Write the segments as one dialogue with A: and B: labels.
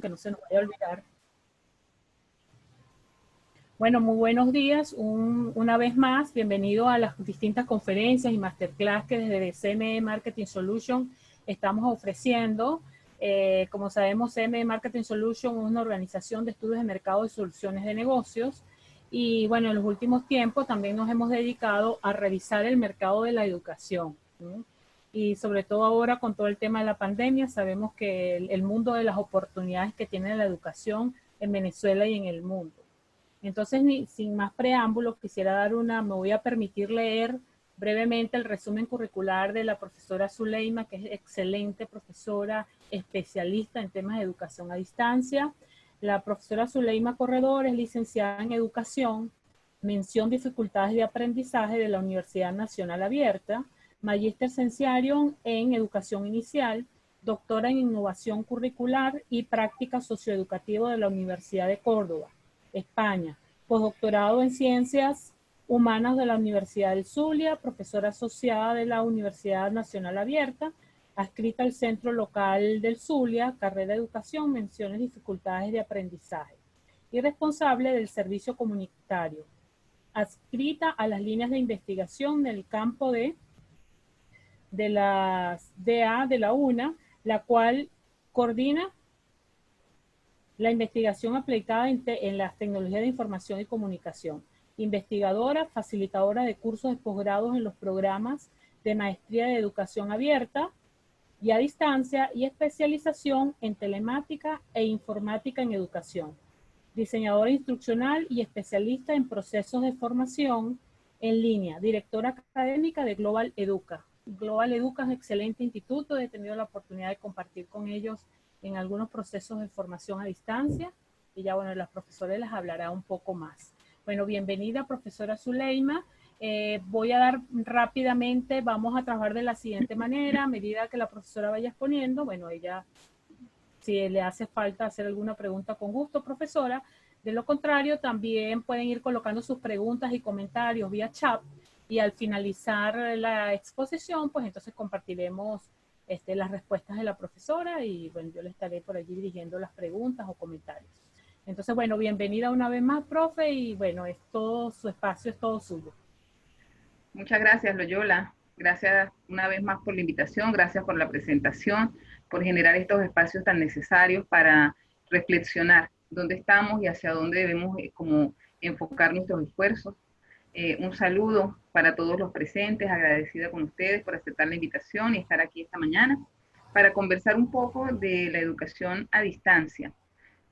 A: que no se nos vaya a olvidar. Bueno, muy buenos días. Una vez más, bienvenido a las distintas conferencias y masterclass que desde CME Marketing Solution estamos ofreciendo. Como sabemos, CME Marketing Solution es una organización de estudios de mercado y soluciones de negocios. Y bueno, en los últimos tiempos también nos hemos dedicado a revisar el mercado de la educación, ¿no? Y sobre todo ahora con todo el tema de la pandemia, sabemos que el mundo de las oportunidades que tiene la educación en Venezuela y en el mundo. Entonces, sin más preámbulos, me voy a permitir leer brevemente el resumen curricular de la profesora Zuleima, que es excelente profesora, especialista en temas de educación a distancia. La profesora Zuleima Corredor es licenciada en educación, mención dificultades de aprendizaje de la Universidad Nacional Abierta, magíster Scientiarum en educación inicial, doctora en innovación curricular y práctica socioeducativa de la Universidad de Córdoba, España, postdoctorado en Ciencias Humanas de la Universidad del Zulia, profesora asociada de la Universidad Nacional Abierta, adscrita al Centro Local del Zulia, carrera de Educación, menciones dificultades de aprendizaje, y responsable del servicio comunitario, adscrita a las líneas de investigación del campo de las DA de la UNA, la cual coordina la investigación aplicada en las tecnologías de información y comunicación. Investigadora, facilitadora de cursos de posgrados en los programas de maestría de educación abierta y a distancia y especialización en telemática e informática en educación. Diseñadora instruccional y especialista en procesos de formación en línea. Directora académica de Global Educa. Global Educa es un excelente instituto. He tenido la oportunidad de compartir con ellos en algunos procesos de formación a distancia, y ya bueno, la profesora les hablará un poco más. Bueno, bienvenida profesora Zuleima. Voy a dar rápidamente, vamos a trabajar de la siguiente manera, a medida que la profesora vaya exponiendo, bueno, ella, si le hace falta hacer alguna pregunta, con gusto, profesora. De lo contrario, también pueden ir colocando sus preguntas y comentarios vía chat, y al finalizar la exposición, pues entonces compartiremos las respuestas de la profesora, y bueno, yo le estaré por allí dirigiendo las preguntas o comentarios. Entonces, bueno, bienvenida una vez más, profe, y bueno, su espacio es todo suyo.
B: Muchas gracias, Loyola. Gracias una vez más por la invitación, gracias por la presentación, por generar estos espacios tan necesarios para reflexionar dónde estamos y hacia dónde debemos como enfocar nuestros esfuerzos. Un saludo para todos los presentes, agradecida con ustedes por aceptar la invitación y estar aquí esta mañana para conversar un poco de la educación a distancia.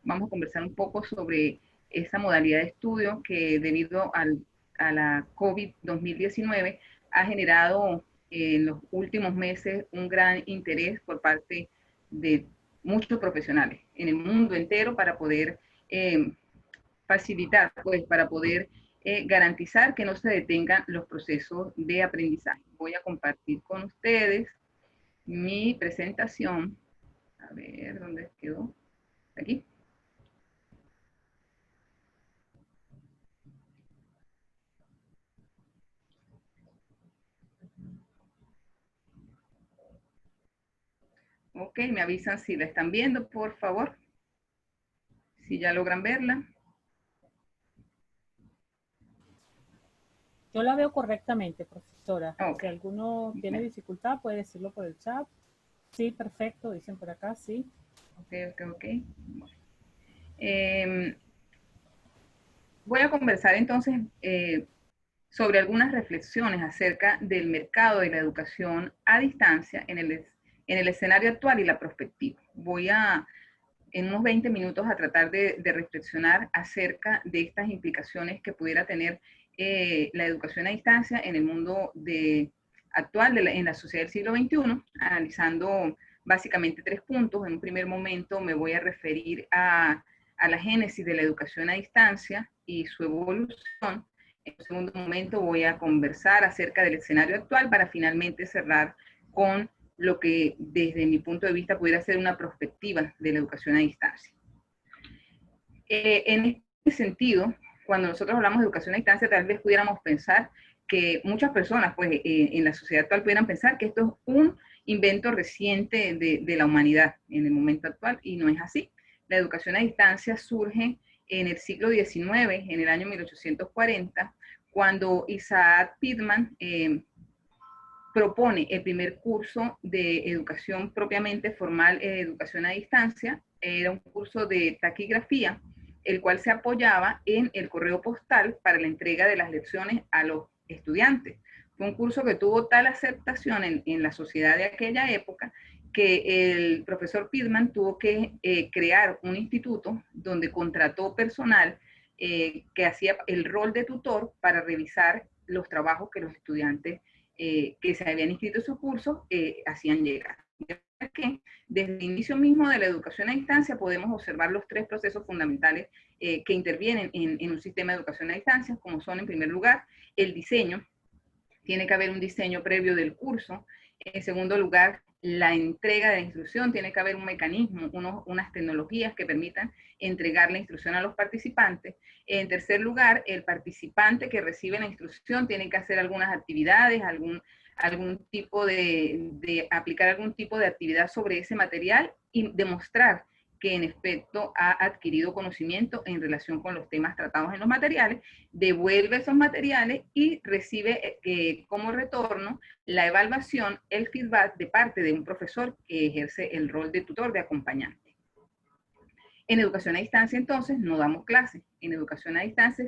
B: Vamos a conversar un poco sobre esa modalidad de estudio que debido a la COVID-2019 ha generado en los últimos meses un gran interés por parte de muchos profesionales en el mundo entero para poder facilitar, pues para poder garantizar que no se detengan los procesos de aprendizaje. Voy a compartir con ustedes mi presentación. A ver, ¿dónde quedó? Aquí. Ok, me avisan si la están viendo, por favor. Si ya logran verla.
A: Yo la veo correctamente, profesora.
B: Ok.
A: Si alguno tiene dificultad, puede decirlo por el chat. Sí, perfecto, dicen por acá, sí.
B: Ok. Bueno. Voy a conversar entonces sobre algunas reflexiones acerca del mercado de la educación a distancia en el escenario actual y la perspectiva. Voy a, en unos 20 minutos, a tratar de reflexionar acerca de estas implicaciones que pudiera tener la educación a distancia en el mundo actual, en la sociedad del siglo XXI, analizando básicamente 3 puntos. En un primer momento me voy a referir a la génesis de la educación a distancia y su evolución. En un segundo momento voy a conversar acerca del escenario actual para finalmente cerrar con lo que desde mi punto de vista pudiera ser una perspectiva de la educación a distancia. En este sentido, cuando nosotros hablamos de educación a distancia, tal vez pudiéramos pensar que muchas personas pues, en la sociedad actual pudieran pensar que esto es un invento reciente de la humanidad en el momento actual, y no es así. La educación a distancia surge en el siglo XIX, en el año 1840, cuando Isaac Pitman propone el primer curso de educación propiamente formal, educación a distancia. Era un curso de taquigrafía, el cual se apoyaba en el correo postal para la entrega de las lecciones a los estudiantes. Fue un curso que tuvo tal aceptación en la sociedad de aquella época que el profesor Pitman tuvo que crear un instituto donde contrató personal que hacía el rol de tutor para revisar los trabajos que los estudiantes que se habían inscrito en su curso hacían llegar. Que desde el inicio mismo de la educación a distancia podemos observar los tres procesos fundamentales que intervienen en un sistema de educación a distancia, como son, en primer lugar, el diseño. Tiene que haber un diseño previo del curso. En segundo lugar, la entrega de la instrucción. Tiene que haber un mecanismo, unas tecnologías que permitan entregar la instrucción a los participantes. En tercer lugar, el participante que recibe la instrucción tiene que hacer algunas actividades, aplicar algún tipo de actividad sobre ese material y demostrar que en efecto ha adquirido conocimiento en relación con los temas tratados en los materiales, devuelve esos materiales y recibe como retorno la evaluación, el feedback de parte de un profesor que ejerce el rol de tutor, de acompañante. En educación a distancia, entonces, no damos clases. En educación a distancia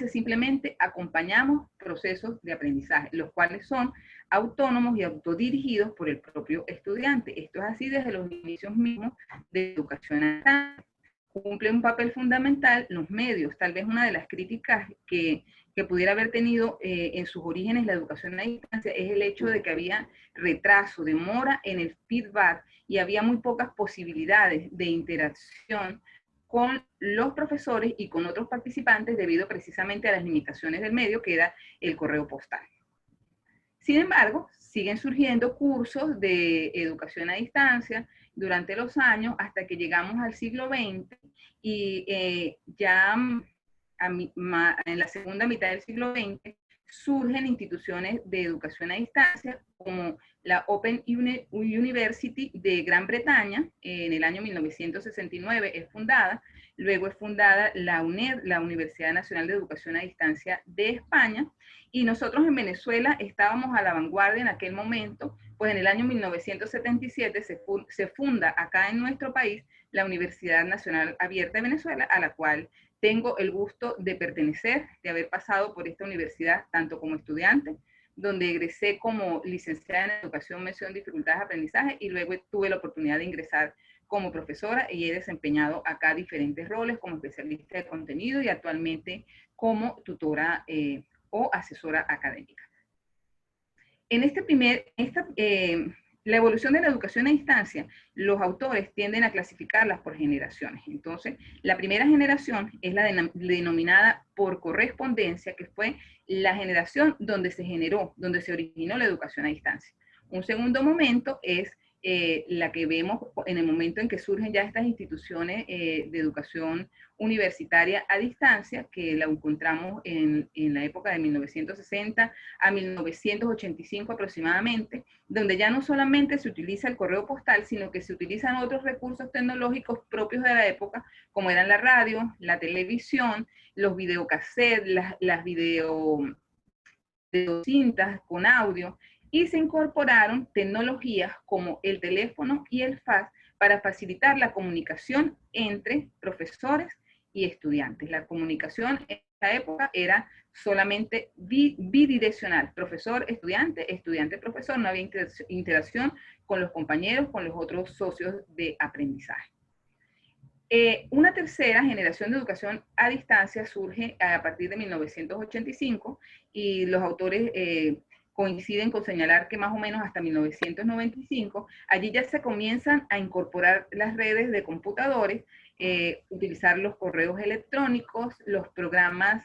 B: simplemente acompañamos procesos de aprendizaje, los cuales son autónomos y autodirigidos por el propio estudiante. Esto es así desde los inicios mismos de educación a distancia. Cumple un papel fundamental los medios. Tal vez una de las críticas que pudiera haber tenido en sus orígenes la educación a distancia es el hecho de que había retraso, demora en el feedback y había muy pocas posibilidades de interacción con los profesores y con otros participantes debido precisamente a las limitaciones del medio, que era el correo postal. Sin embargo, siguen surgiendo cursos de educación a distancia durante los años hasta que llegamos al siglo XX y ya en la segunda mitad del siglo XX surgen instituciones de educación a distancia como la Open University de Gran Bretaña. En el año 1969 es fundada. Luego es fundada la UNED, la Universidad Nacional de Educación a Distancia de España. Y nosotros en Venezuela estábamos a la vanguardia en aquel momento, pues en el año 1977 se funda acá en nuestro país la Universidad Nacional Abierta de Venezuela, a la cual tengo el gusto de pertenecer, de haber pasado por esta universidad tanto como estudiante, donde egresé como licenciada en Educación, Mención, Dificultades de Aprendizaje, y luego tuve la oportunidad de ingresar como profesora y he desempeñado acá diferentes roles como especialista de contenido y actualmente como tutora o asesora académica. En la evolución de la educación a distancia, los autores tienden a clasificarlas por generaciones. Entonces, la primera generación es la denominada por correspondencia, que fue la generación donde se originó la educación a distancia. Un segundo momento es la que vemos en el momento en que surgen ya estas instituciones de educación universitaria a distancia, que la encontramos en la época de 1960 a 1985 aproximadamente, donde ya no solamente se utiliza el correo postal, sino que se utilizan otros recursos tecnológicos propios de la época, como eran la radio, la televisión, los videocassettes, las videocintas con audio, y se incorporaron tecnologías como el teléfono y el fax para facilitar la comunicación entre profesores y estudiantes. La comunicación en esa época era solamente bidireccional, profesor-estudiante, estudiante-profesor, no había interacción con los compañeros, con los otros socios de aprendizaje. Una tercera generación de educación a distancia surge a partir de 1985 y los autores coinciden con señalar que más o menos hasta 1995, allí ya se comienzan a incorporar las redes de computadores, utilizar los correos electrónicos, los programas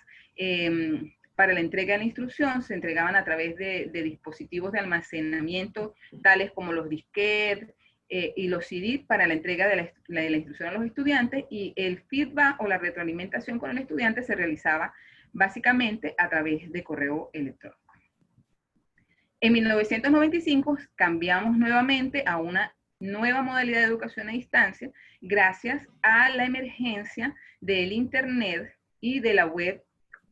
B: para la entrega de la instrucción se entregaban a través de dispositivos de almacenamiento, tales como los disquetes, y los CD para la entrega de la instrucción a los estudiantes, y el feedback o la retroalimentación con el estudiante se realizaba básicamente a través de correo electrónico. En 1995 cambiamos nuevamente a una nueva modalidad de educación a distancia gracias a la emergencia del Internet y de la web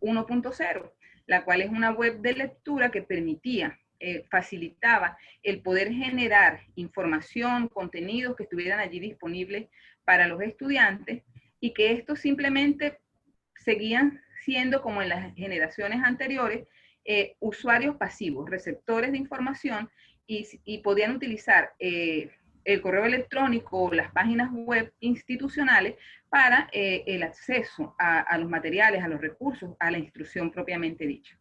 B: 1.0, la cual es una web de lectura que permitía, facilitaba el poder generar información, contenidos que estuvieran allí disponibles para los estudiantes y que estos simplemente seguían siendo, como en las generaciones anteriores, usuarios pasivos, receptores de información y podían utilizar el correo electrónico o las páginas web institucionales para el acceso a los materiales, a los recursos, a la instrucción propiamente dicha.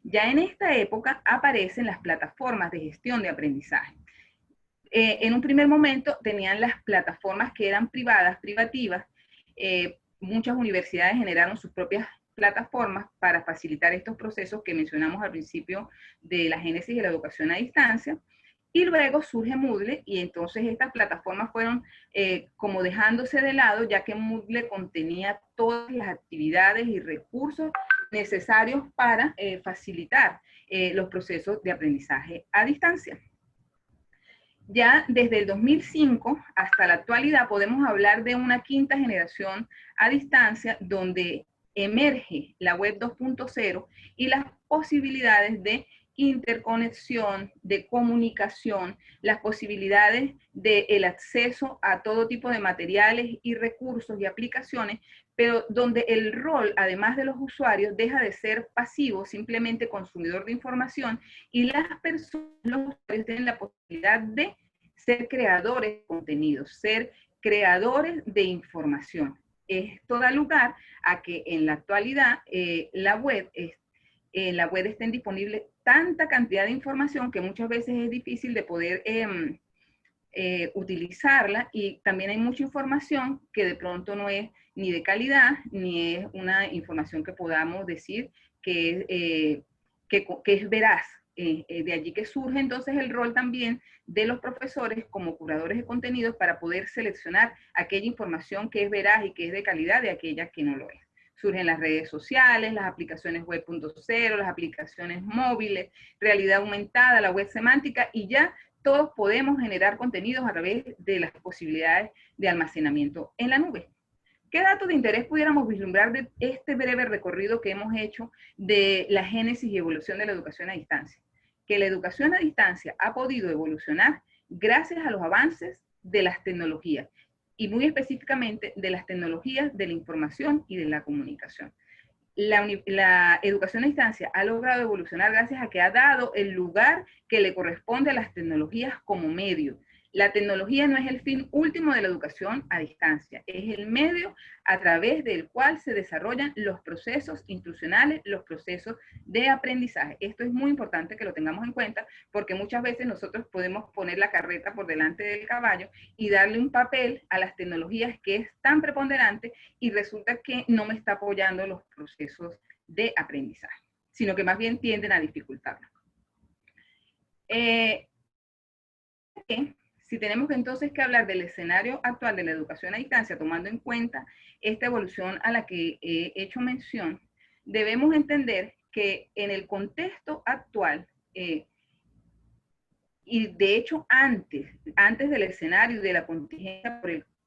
B: Ya en esta época aparecen las plataformas de gestión de aprendizaje. En un primer momento tenían las plataformas que eran privativas. Muchas universidades generaron sus propias plataformas para facilitar estos procesos que mencionamos al principio de la génesis de la educación a distancia. Y luego surge Moodle y entonces estas plataformas fueron como dejándose de lado, ya que Moodle contenía todas las actividades y recursos necesarios para facilitar los procesos de aprendizaje a distancia. Ya desde el 2005 hasta la actualidad podemos hablar de una quinta generación a distancia donde emerge la web 2.0 y las posibilidades de interconexión, de comunicación, las posibilidades del acceso a todo tipo de materiales y recursos y aplicaciones, pero donde el rol, además de los usuarios, deja de ser pasivo, simplemente consumidor de información, y las personas, los usuarios, tienen la posibilidad de ser creadores de contenidos, ser creadores de información. Esto da lugar a que en la actualidad la web estén disponibles tanta cantidad de información que muchas veces es difícil de poder utilizarla, y también hay mucha información que de pronto no es ni de calidad, ni es una información que podamos decir que es veraz. De allí que surge entonces el rol también de los profesores como curadores de contenidos para poder seleccionar aquella información que es veraz y que es de calidad de aquella que no lo es. Surgen las redes sociales, las aplicaciones web 2.0, las aplicaciones móviles, realidad aumentada, la web semántica, y ya todos podemos generar contenidos a través de las posibilidades de almacenamiento en la nube. ¿Qué datos de interés pudiéramos vislumbrar de este breve recorrido que hemos hecho de la génesis y evolución de la educación a distancia? Que la educación a distancia ha podido evolucionar gracias a los avances de las tecnologías, y muy específicamente de las tecnologías de la información y de la comunicación. La educación a distancia ha logrado evolucionar gracias a que ha dado el lugar que le corresponde a las tecnologías como medio. La tecnología no es el fin último de la educación a distancia, es el medio a través del cual se desarrollan los procesos instruccionales, los procesos de aprendizaje. Esto es muy importante que lo tengamos en cuenta, porque muchas veces nosotros podemos poner la carreta por delante del caballo y darle un papel a las tecnologías que es tan preponderante y resulta que no me está apoyando los procesos de aprendizaje, sino que más bien tienden a dificultarlo. Si tenemos entonces que hablar del escenario actual de la educación a distancia, tomando en cuenta esta evolución a la que he hecho mención, debemos entender que en el contexto actual, y de hecho antes del escenario de la contingencia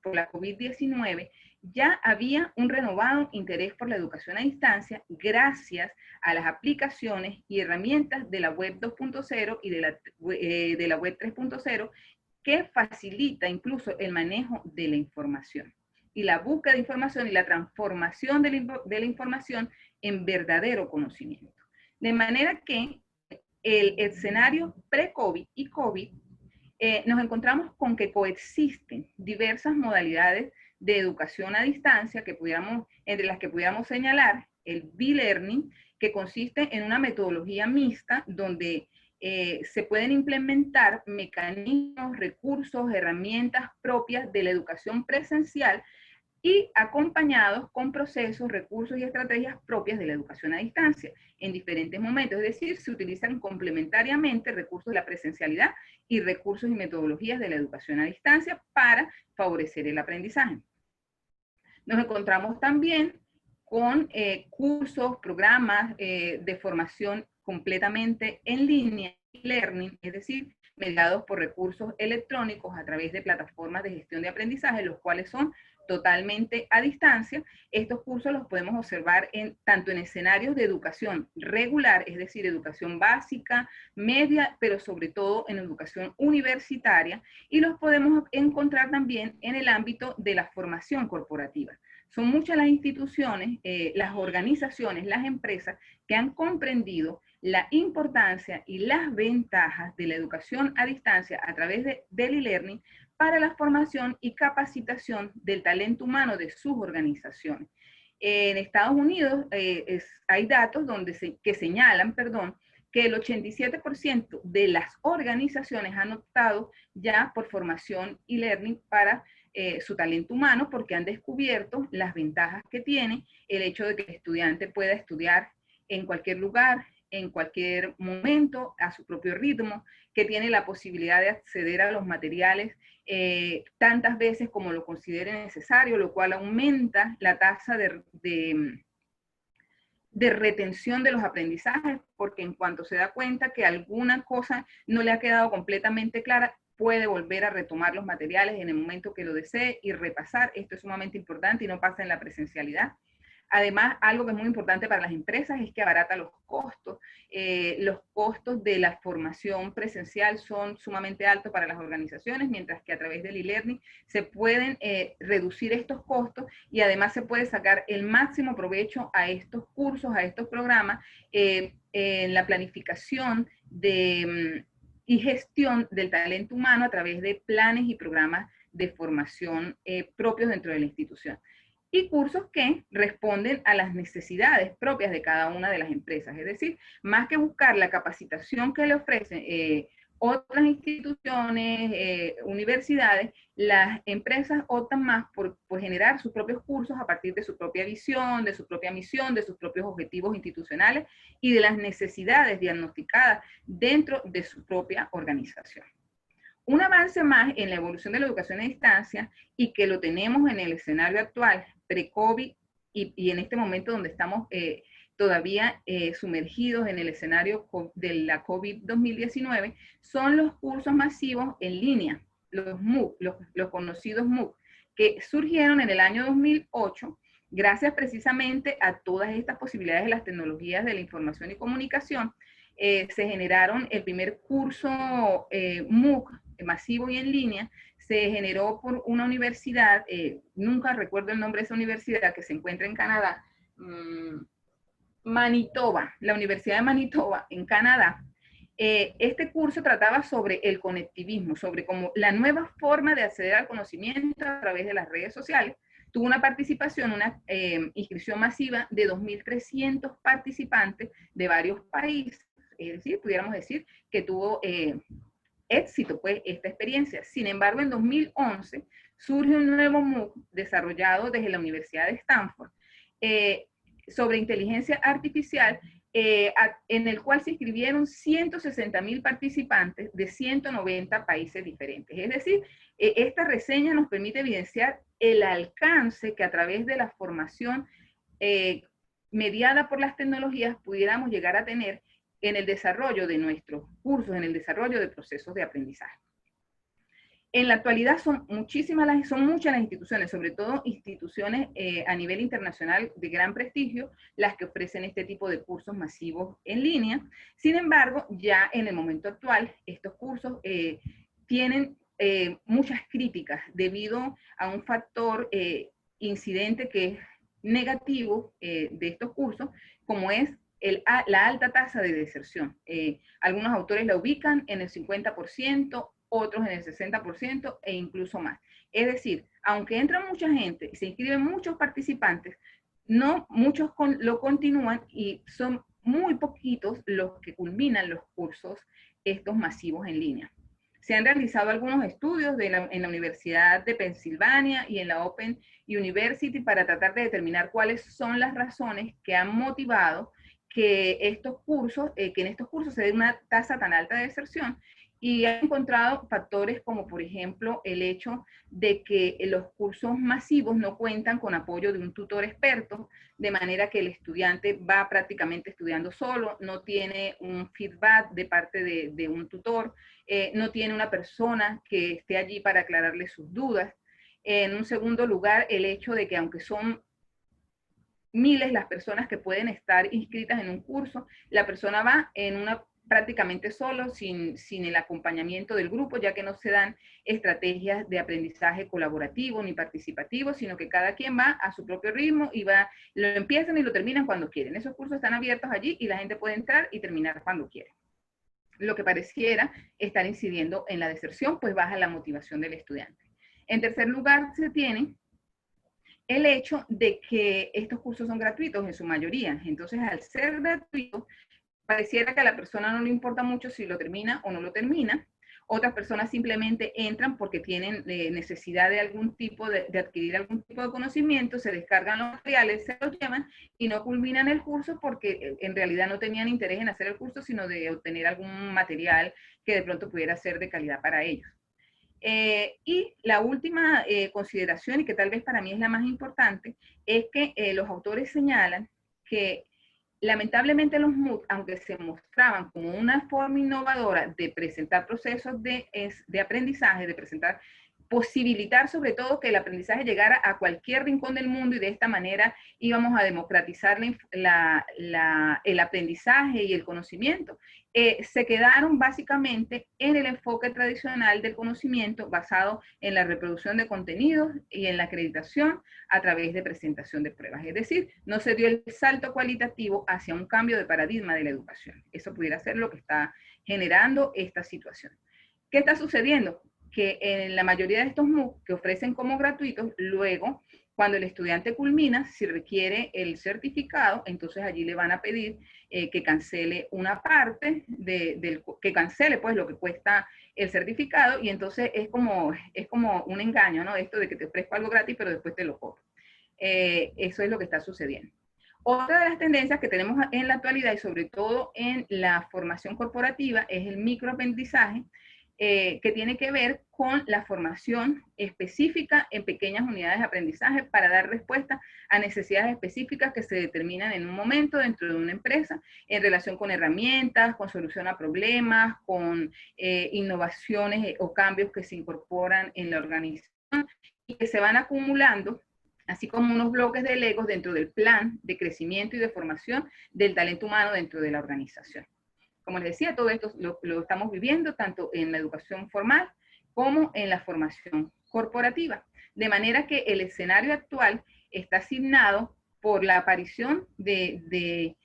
B: por la COVID-19, ya había un renovado interés por la educación a distancia gracias a las aplicaciones y herramientas de la web 2.0 y de la web 3.0, que facilita incluso el manejo de la información y la búsqueda de información y la transformación de la información en verdadero conocimiento. De manera que el escenario pre-COVID y COVID nos encontramos con que coexisten diversas modalidades de educación a distancia entre las que pudiéramos señalar el B-Learning, que consiste en una metodología mixta donde se pueden implementar mecanismos, recursos, herramientas propias de la educación presencial y acompañados con procesos, recursos y estrategias propias de la educación a distancia en diferentes momentos. Es decir, se utilizan complementariamente recursos de la presencialidad y recursos y metodologías de la educación a distancia para favorecer el aprendizaje. Nos encontramos también con cursos, programas de formación completamente en línea, learning, es decir, mediados por recursos electrónicos a través de plataformas de gestión de aprendizaje, los cuales son totalmente a distancia. Estos cursos los podemos observar tanto en escenarios de educación regular, es decir, educación básica, media, pero sobre todo en educación universitaria, y los podemos encontrar también en el ámbito de la formación corporativa. Son muchas las instituciones, las organizaciones, las empresas que han comprendido la importancia y las ventajas de la educación a distancia a través del e-learning para la formación y capacitación del talento humano de sus organizaciones. En Estados Unidos hay datos que señalan, que el 87% de las organizaciones han optado ya por formación y learning para su talento humano, porque han descubierto las ventajas que tiene el hecho de que el estudiante pueda estudiar en cualquier lugar, en cualquier momento, a su propio ritmo, que tiene la posibilidad de acceder a los materiales tantas veces como lo considere necesario, lo cual aumenta la tasa de retención de los aprendizajes, porque en cuanto se da cuenta que alguna cosa no le ha quedado completamente clara, puede volver a retomar los materiales en el momento que lo desee y repasar. Esto es sumamente importante y no pasa en la presencialidad. Además, algo que es muy importante para las empresas es que abarata los costos. Los costos de la formación presencial son sumamente altos para las organizaciones, mientras que a través del e-learning se pueden reducir estos costos y además se puede sacar el máximo provecho a estos cursos, a estos programas, en la planificación y gestión del talento humano a través de planes y programas de formación propios dentro de la institución. Y cursos que responden a las necesidades propias de cada una de las empresas. Es decir, más que buscar la capacitación que le ofrecen otras instituciones, universidades, las empresas optan más por generar sus propios cursos a partir de su propia visión, de su propia misión, de sus propios objetivos institucionales y de las necesidades diagnosticadas dentro de su propia organización. Un avance más en la evolución de la educación a distancia y que lo tenemos en el escenario actual, pre-COVID y en este momento donde estamos todavía sumergidos en el escenario de la COVID 2019, son los cursos masivos en línea, los MOOC, los conocidos MOOC, que surgieron en el año 2008 gracias precisamente a todas estas posibilidades de las tecnologías de la información y comunicación. Se generaron el primer curso MOOC masivo y en línea, se generó por una universidad, nunca recuerdo el nombre de esa universidad, que se encuentra en Canadá, Manitoba, la Universidad de Manitoba, en Canadá. Este curso trataba sobre el conectivismo, sobre cómo la nueva forma de acceder al conocimiento a través de las redes sociales. Tuvo una participación, una inscripción masiva de 2.300 participantes de varios países. Es decir, pudiéramos decir que tuvo éxito, pues, esta experiencia. Sin embargo, en 2011 surge un nuevo MOOC desarrollado desde la Universidad de Stanford sobre inteligencia artificial, en el cual se inscribieron 160.000 participantes de 190 países diferentes. Es decir, esta reseña nos permite evidenciar el alcance que a través de la formación mediada por las tecnologías pudiéramos llegar a tener en el desarrollo de nuestros cursos, en el desarrollo de procesos de aprendizaje. En la actualidad son muchas las instituciones, sobre todo instituciones a nivel internacional de gran prestigio, las que ofrecen este tipo de cursos masivos en línea. Sin embargo, ya en el momento actual, estos cursos tienen muchas críticas debido a un factor incidente que es negativo de estos cursos, como es la alta tasa de deserción. Algunos autores la ubican en el 50%, otros en el 60% e incluso más. Es decir, aunque entra mucha gente y se inscriben muchos participantes, no muchos lo continúan y son muy poquitos los que culminan los cursos estos masivos en línea. Se han realizado algunos estudios en la Universidad de Pensilvania y en la Open University para tratar de determinar cuáles son las razones que han motivado que en estos cursos se dé una tasa tan alta de deserción, y ha encontrado factores como, por ejemplo, el hecho de que los cursos masivos no cuentan con apoyo de un tutor experto, de manera que el estudiante va prácticamente estudiando solo, no tiene un feedback de parte de un tutor, no tiene una persona que esté allí para aclararle sus dudas. En un segundo lugar, el hecho de que aunque son miles las personas que pueden estar inscritas en un curso, la persona va en una prácticamente solo, sin el acompañamiento del grupo, ya que no se dan estrategias de aprendizaje colaborativo ni participativo, sino que cada quien va a su propio ritmo y va, lo empiezan y lo terminan cuando quieren. Esos cursos están abiertos allí y la gente puede entrar y terminar cuando quiere. Lo que pareciera estar incidiendo en la deserción, pues baja la motivación del estudiante. En tercer lugar, se tiene el hecho de que estos cursos son gratuitos en su mayoría. Entonces, al ser gratuitos, pareciera que a la persona no le importa mucho si lo termina o no lo termina. Otras personas simplemente entran porque tienen necesidad de algún tipo de adquirir algún tipo de conocimiento, se descargan los materiales, se los llevan y no culminan el curso porque en realidad no tenían interés en hacer el curso, sino de obtener algún material que de pronto pudiera ser de calidad para ellos. Y la última consideración, y que tal vez para mí es la más importante, es que los autores señalan que lamentablemente los MOOC, aunque se mostraban como una forma innovadora de presentar procesos de aprendizaje, de presentar, posibilitar sobre todo que el aprendizaje llegara a cualquier rincón del mundo y de esta manera íbamos a democratizar el aprendizaje y el conocimiento, se quedaron básicamente en el enfoque tradicional del conocimiento basado en la reproducción de contenidos y en la acreditación a través de presentación de pruebas. Es decir, no se dio el salto cualitativo hacia un cambio de paradigma de la educación. Eso pudiera ser lo que está generando esta situación. ¿Qué está sucediendo? Que en la mayoría de estos MOOC que ofrecen como gratuitos, luego, cuando el estudiante culmina, si requiere el certificado, entonces allí le van a pedir que cancele una parte, que cancele pues lo que cuesta el certificado, y entonces es como un engaño, ¿no? Esto de que te ofrezco algo gratis, pero después te lo cobro. Eso es lo que está sucediendo. Otra de las tendencias que tenemos en la actualidad, y sobre todo en la formación corporativa, es el microaprendizaje, que tiene que ver con la formación específica en pequeñas unidades de aprendizaje para dar respuesta a necesidades específicas que se determinan en un momento dentro de una empresa en relación con herramientas, con solución a problemas, con innovaciones o cambios que se incorporan en la organización y que se van acumulando, así como unos bloques de Legos dentro del plan de crecimiento y de formación del talento humano dentro de la organización. Como les decía, todo esto lo estamos viviendo tanto en la educación formal como en la formación corporativa. De manera que el escenario actual está asignado por la aparición de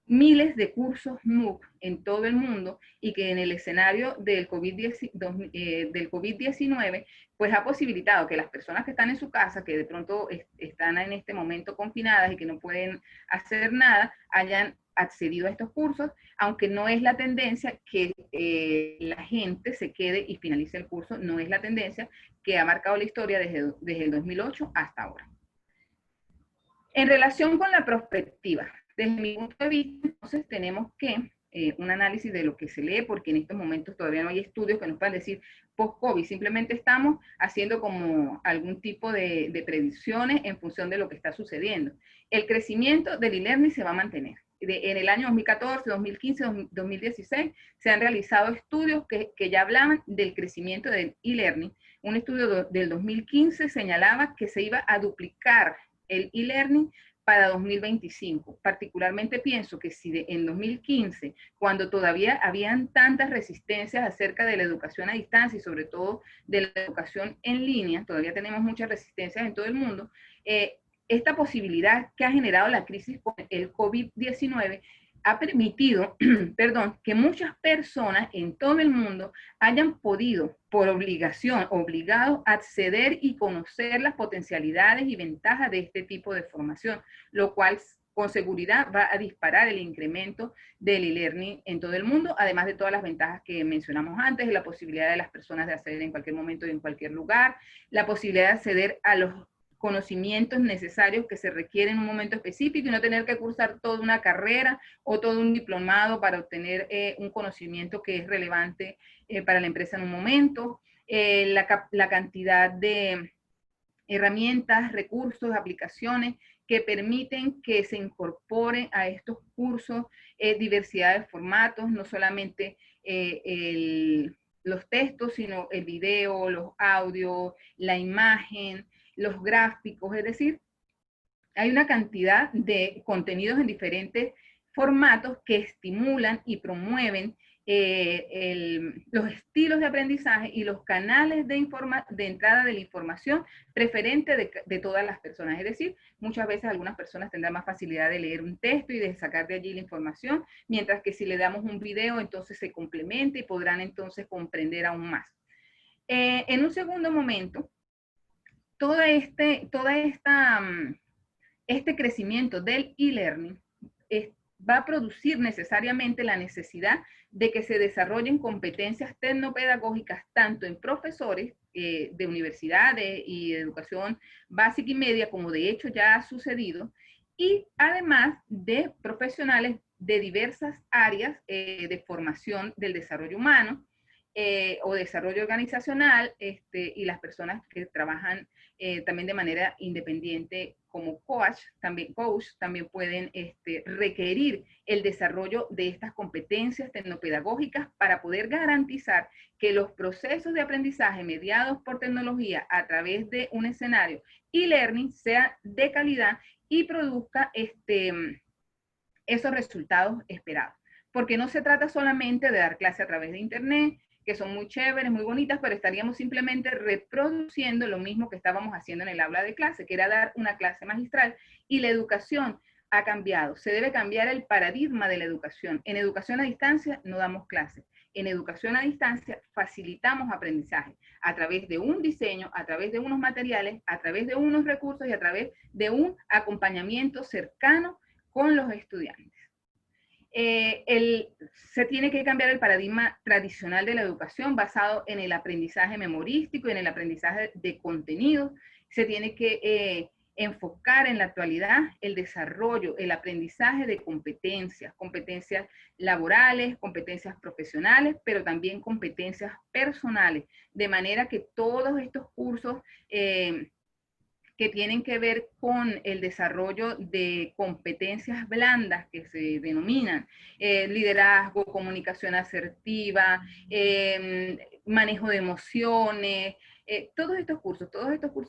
B: miles de cursos MOOC en todo el mundo y que en el escenario del COVID-19 pues ha posibilitado que las personas que están en su casa, que de pronto están en este momento confinadas y que no pueden hacer nada, hayan accedido a estos cursos, aunque no es la tendencia que la gente se quede y finalice el curso, no es la tendencia que ha marcado la historia desde el 2008 hasta ahora. En relación con la perspectiva, desde mi punto de vista, entonces tenemos que un análisis de lo que se lee, porque en estos momentos todavía no hay estudios que nos puedan decir post-COVID, simplemente estamos haciendo como algún tipo de predicciones en función de lo que está sucediendo. El crecimiento del e-learning se va a mantener. En el año 2014, 2015, 2016 se han realizado estudios que ya hablaban del crecimiento del e-learning. Un estudio del 2015 señalaba que se iba a duplicar el e-learning para 2025. Particularmente pienso que si en 2015, cuando todavía habían tantas resistencias acerca de la educación a distancia y sobre todo de la educación en línea, todavía tenemos muchas resistencias en todo el mundo, esta posibilidad que ha generado la crisis con el COVID-19 ha permitido, que muchas personas en todo el mundo hayan podido, por obligación, obligados a acceder y conocer las potencialidades y ventajas de este tipo de formación, lo cual con seguridad va a disparar el incremento del e-learning en todo el mundo, además de todas las ventajas que mencionamos antes, la posibilidad de las personas de acceder en cualquier momento y en cualquier lugar, la posibilidad de acceder a los conocimientos necesarios que se requieren en un momento específico y no tener que cursar toda una carrera o todo un diplomado para obtener un conocimiento que es relevante para la empresa en un momento. La cantidad de herramientas, recursos, aplicaciones que permiten que se incorpore a estos cursos diversidad de formatos, no solamente los textos, sino el video, los audios, la imagen, los gráficos, es decir, hay una cantidad de contenidos en diferentes formatos que estimulan y promueven los estilos de aprendizaje y los canales de entrada de la información preferente de todas las personas. Es decir, muchas veces algunas personas tendrán más facilidad de leer un texto y de sacar de allí la información, mientras que si le damos un video, entonces se complementa y podrán entonces comprender aún más. En un segundo momento, este crecimiento del e-learning va a producir necesariamente la necesidad de que se desarrollen competencias tecnopedagógicas tanto en profesores de universidades y de educación básica y media, como de hecho ya ha sucedido, y además de profesionales de diversas áreas de formación del desarrollo humano o desarrollo organizacional, y las personas que trabajan también de manera independiente como coach también pueden requerir el desarrollo de estas competencias tecnopedagógicas para poder garantizar que los procesos de aprendizaje mediados por tecnología a través de un escenario e-learning sea de calidad y produzca esos resultados esperados. Porque no se trata solamente de dar clase a través de internet, que son muy chéveres, muy bonitas, pero estaríamos simplemente reproduciendo lo mismo que estábamos haciendo en el aula de clase, que era dar una clase magistral, y la educación ha cambiado. Se debe cambiar el paradigma de la educación. En educación a distancia no damos clases. En educación a distancia facilitamos aprendizaje a través de un diseño, a través de unos materiales, a través de unos recursos y a través de un acompañamiento cercano con los estudiantes. Se tiene que cambiar el paradigma tradicional de la educación basado en el aprendizaje memorístico y en el aprendizaje de contenidos. Se tiene que enfocar en la actualidad el desarrollo, el aprendizaje de competencias laborales, competencias profesionales, pero también competencias personales, de manera que todos estos cursos que tienen que ver con el desarrollo de competencias blandas que se denominan liderazgo, comunicación asertiva, manejo de emociones, todos estos cursos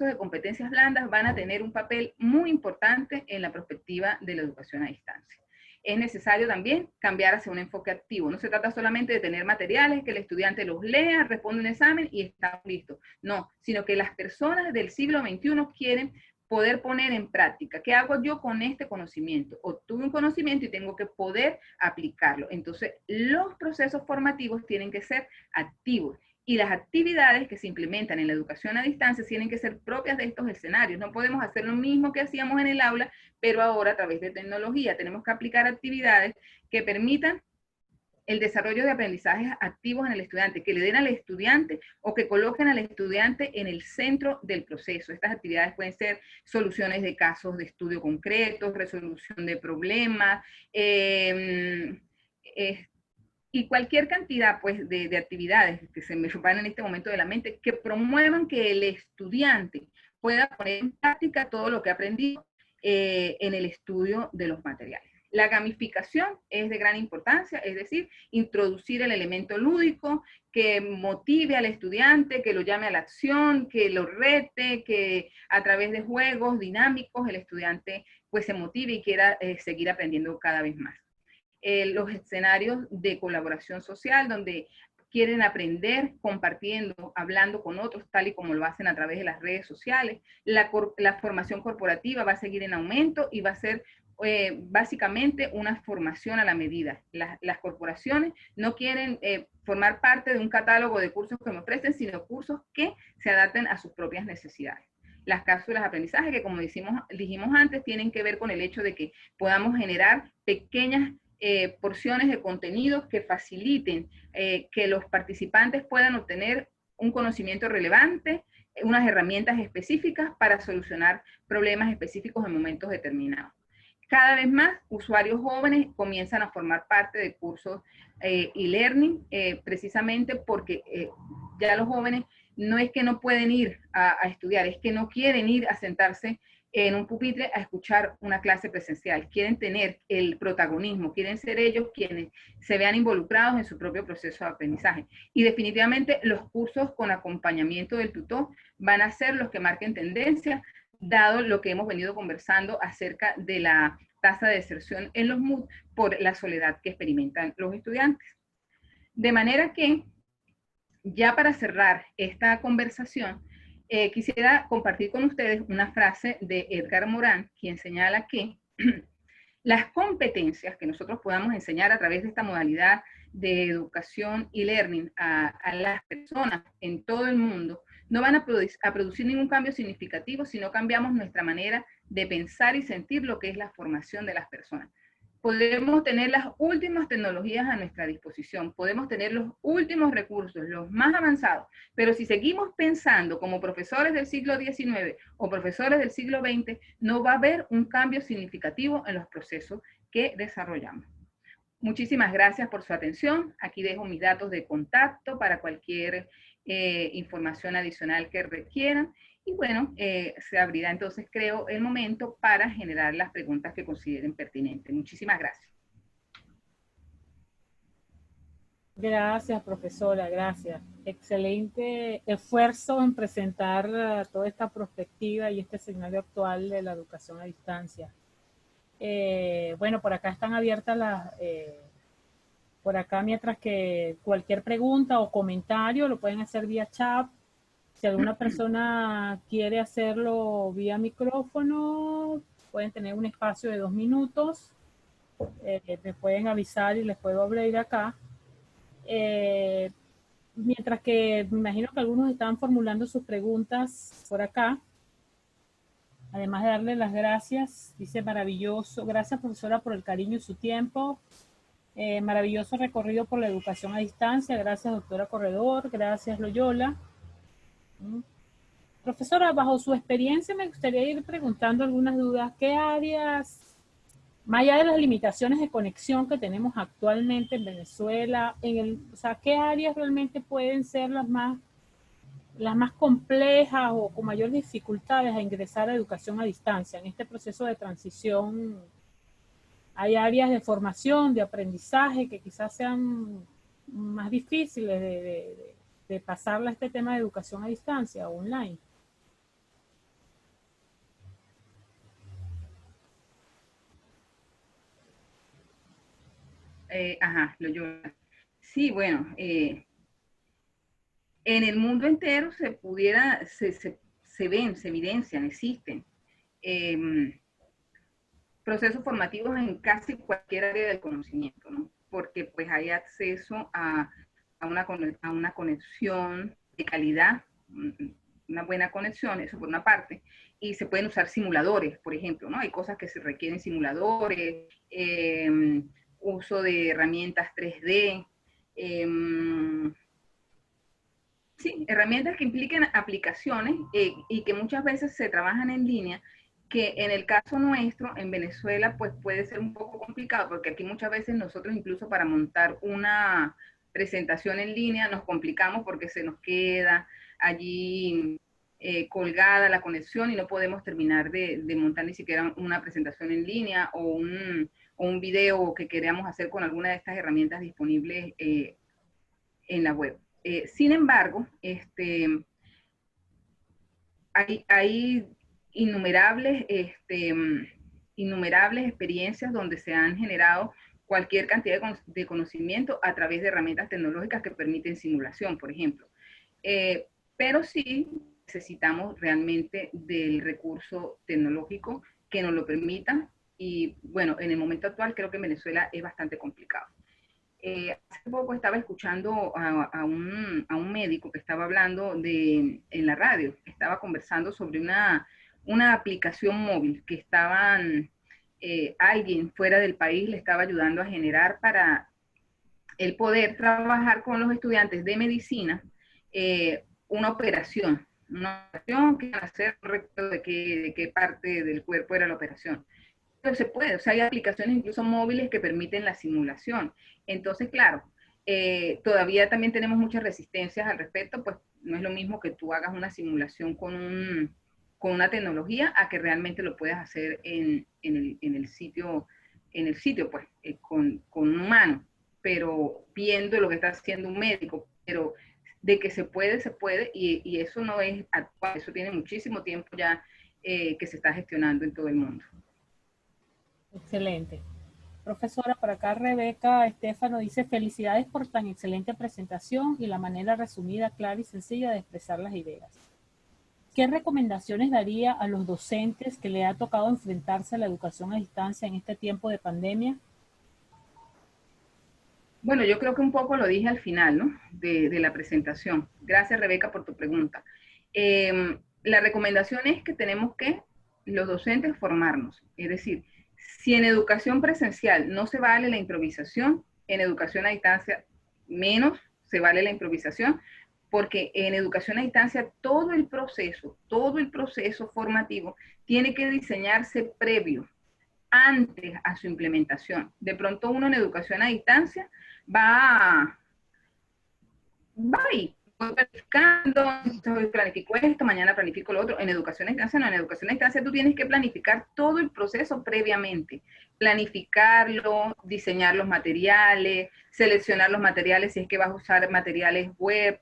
B: de competencias blandas van a tener un papel muy importante en la perspectiva de la educación a distancia. Es necesario también cambiar hacia un enfoque activo. No se trata solamente de tener materiales, que el estudiante los lea, responde un examen y está listo. No, sino que las personas del siglo XXI quieren poder poner en práctica. ¿Qué hago yo con este conocimiento? Obtuve un conocimiento y tengo que poder aplicarlo. Entonces, los procesos formativos tienen que ser activos. Y las actividades que se implementan en la educación a distancia tienen que ser propias de estos escenarios. No podemos hacer lo mismo que hacíamos en el aula, pero ahora a través de tecnología. Tenemos que aplicar actividades que permitan el desarrollo de aprendizajes activos en el estudiante, que le den al estudiante o que coloquen al estudiante en el centro del proceso. Estas actividades pueden ser soluciones de casos de estudio concretos, resolución de problemas, y cualquier cantidad pues, de actividades que se me van en este momento de la mente, que promuevan que el estudiante pueda poner en práctica todo lo que ha aprendido en el estudio de los materiales. La gamificación es de gran importancia, es decir, introducir el elemento lúdico que motive al estudiante, que lo llame a la acción, que lo rete, que a través de juegos dinámicos el estudiante pues, se motive y quiera seguir aprendiendo cada vez más. Los escenarios de colaboración social, donde quieren aprender compartiendo, hablando con otros, tal y como lo hacen a través de las redes sociales. La formación corporativa va a seguir en aumento y va a ser básicamente una formación a la medida. Las corporaciones no quieren formar parte de un catálogo de cursos que me ofrecen, sino cursos que se adapten a sus propias necesidades. Las cápsulas de aprendizaje, que como dijimos antes, tienen que ver con el hecho de que podamos generar pequeñas porciones de contenido que faciliten que los participantes puedan obtener un conocimiento relevante, unas herramientas específicas para solucionar problemas específicos en momentos determinados. Cada vez más usuarios jóvenes comienzan a formar parte de cursos e-learning, precisamente porque ya los jóvenes no es que no pueden ir a estudiar, es que no quieren ir a sentarse en un pupitre a escuchar una clase presencial. Quieren tener el protagonismo, quieren ser ellos quienes se vean involucrados en su propio proceso de aprendizaje. Y definitivamente los cursos con acompañamiento del tutor van a ser los que marquen tendencia, dado lo que hemos venido conversando acerca de la tasa de deserción en los MOOC por la soledad que experimentan los estudiantes. De manera que, ya para cerrar esta conversación, quisiera compartir con ustedes una frase de Edgar Morin, quien señala que las competencias que nosotros podamos enseñar a través de esta modalidad de educación y learning a las personas en todo el mundo no van a producir ningún cambio significativo si no cambiamos nuestra manera de pensar y sentir lo que es la formación de las personas. Podemos tener las últimas tecnologías a nuestra disposición, podemos tener los últimos recursos, los más avanzados, pero si seguimos pensando como profesores del siglo XIX o profesores del siglo XX, no va a haber un cambio significativo en los procesos que desarrollamos. Muchísimas gracias por su atención. Aquí dejo mis datos de contacto para cualquier información adicional que requieran. Y bueno, se abrirá entonces, creo, el momento para generar las preguntas que consideren pertinentes. Muchísimas gracias.
A: Gracias, profesora, gracias. Excelente esfuerzo en presentar toda esta perspectiva y este escenario actual de la educación a distancia. Bueno, por acá están abiertas por acá, mientras que cualquier pregunta o comentario lo pueden hacer vía chat. Si alguna persona quiere hacerlo vía micrófono, pueden tener un espacio de 2 minutos. Me pueden avisar y les puedo abrir acá. Mientras que me imagino que algunos están formulando sus preguntas por acá. Además de darle las gracias, dice maravilloso. Gracias, profesora, por el cariño y su tiempo. Maravilloso recorrido por la educación a distancia. Gracias, doctora Corredor. Gracias, Loyola. Profesora, bajo su experiencia me gustaría ir preguntando algunas dudas. ¿Qué áreas, más allá de las limitaciones de conexión que tenemos actualmente en Venezuela, o sea, qué áreas realmente pueden ser las más complejas o con mayor dificultades a ingresar a educación a distancia? En este proceso de transición, ¿hay áreas de formación, de aprendizaje que quizás sean más difíciles de pasarle a este tema de educación a distancia o online?
B: Loyola. Sí, bueno, en el mundo entero se ven, se evidencian, existen procesos formativos en casi cualquier área del conocimiento, ¿no? Porque pues hay acceso a una conexión de calidad, una buena conexión, eso por una parte, y se pueden usar simuladores, por ejemplo, ¿no? Hay cosas que se requieren simuladores, uso de herramientas 3D, sí, herramientas que impliquen aplicaciones y que muchas veces se trabajan en línea, que en el caso nuestro, en Venezuela, pues puede ser un poco complicado, porque aquí muchas veces nosotros incluso para montar una presentación en línea nos complicamos porque se nos queda allí colgada la conexión y no podemos terminar de montar ni siquiera una presentación en línea o un video que queramos hacer con alguna de estas herramientas disponibles en la web. Sin embargo, hay innumerables experiencias donde se han generado cualquier cantidad de conocimiento a través de herramientas tecnológicas que permiten simulación, por ejemplo. Pero sí necesitamos realmente del recurso tecnológico que nos lo permita, y bueno, en el momento actual creo que en Venezuela es bastante complicado. Hace poco estaba escuchando a un médico que estaba hablando en la radio, estaba conversando sobre una aplicación móvil que alguien fuera del país le estaba ayudando a generar para el poder trabajar con los estudiantes de medicina una operación, una operación, que van a hacer correcto de qué parte del cuerpo era la operación. Pero se puede, o sea, hay aplicaciones incluso móviles que permiten la simulación. Entonces, claro, todavía también tenemos muchas resistencias al respecto, pues no es lo mismo que tú hagas una simulación con una tecnología a que realmente lo puedas hacer en el sitio, pues, con un humano, pero viendo lo que está haciendo un médico, pero de que se puede, y eso no es actual, eso tiene muchísimo tiempo ya que se está gestionando en todo el mundo.
A: Excelente. Profesora, por acá Rebeca Estefano dice, felicidades por tan excelente presentación y la manera resumida, clara y sencilla de expresar las ideas. ¿Qué recomendaciones daría a los docentes que le ha tocado enfrentarse a la educación a distancia en este tiempo de pandemia?
B: Bueno, yo creo que un poco lo dije al final, ¿no? De la presentación. Gracias, Rebeca, por tu pregunta. La recomendación es que tenemos que, los docentes, formarnos. Es decir, si en educación presencial no se vale la improvisación, en educación a distancia menos se vale la improvisación, porque en educación a distancia todo el proceso formativo tiene que diseñarse previo, antes a su implementación. De pronto uno en educación a distancia va ahí, voy planificando, hoy planifico esto, mañana planifico lo otro. En educación a distancia no, en educación a distancia tú tienes que planificar todo el proceso previamente, planificarlo, diseñar los materiales, seleccionar los materiales si es que vas a usar materiales web,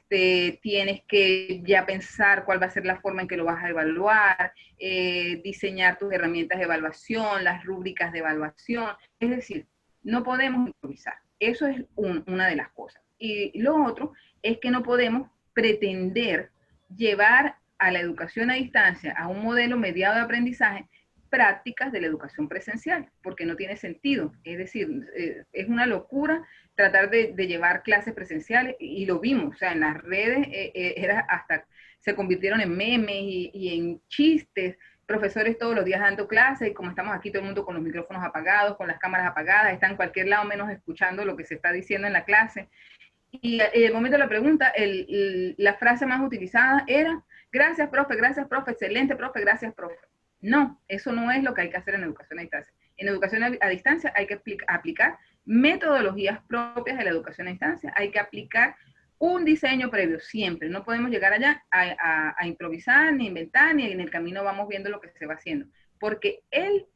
B: tienes que ya pensar cuál va a ser la forma en que lo vas a evaluar, diseñar tus herramientas de evaluación, las rúbricas de evaluación, es decir, no podemos improvisar. Eso es una de las cosas. Y lo otro es que no podemos pretender llevar a la educación a distancia, a un modelo mediado de aprendizaje, prácticas de la educación presencial, porque no tiene sentido. Es decir, es una locura tratar de llevar clases presenciales, y lo vimos, o sea, en las redes era hasta, se convirtieron en memes y en chistes, profesores todos los días dando clases, y como estamos aquí todo el mundo con los micrófonos apagados, con las cámaras apagadas, está en cualquier lado menos escuchando lo que se está diciendo en la clase. Y en el momento de la pregunta, la frase más utilizada era, gracias, profe, excelente, profe, gracias, profe. No, eso no es lo que hay que hacer en educación a distancia. En educación a distancia hay que aplicar metodologías propias de la educación a distancia, hay que aplicar un diseño previo siempre. No podemos llegar allá a improvisar, ni inventar, ni en el camino vamos viendo lo que se va haciendo. Porque el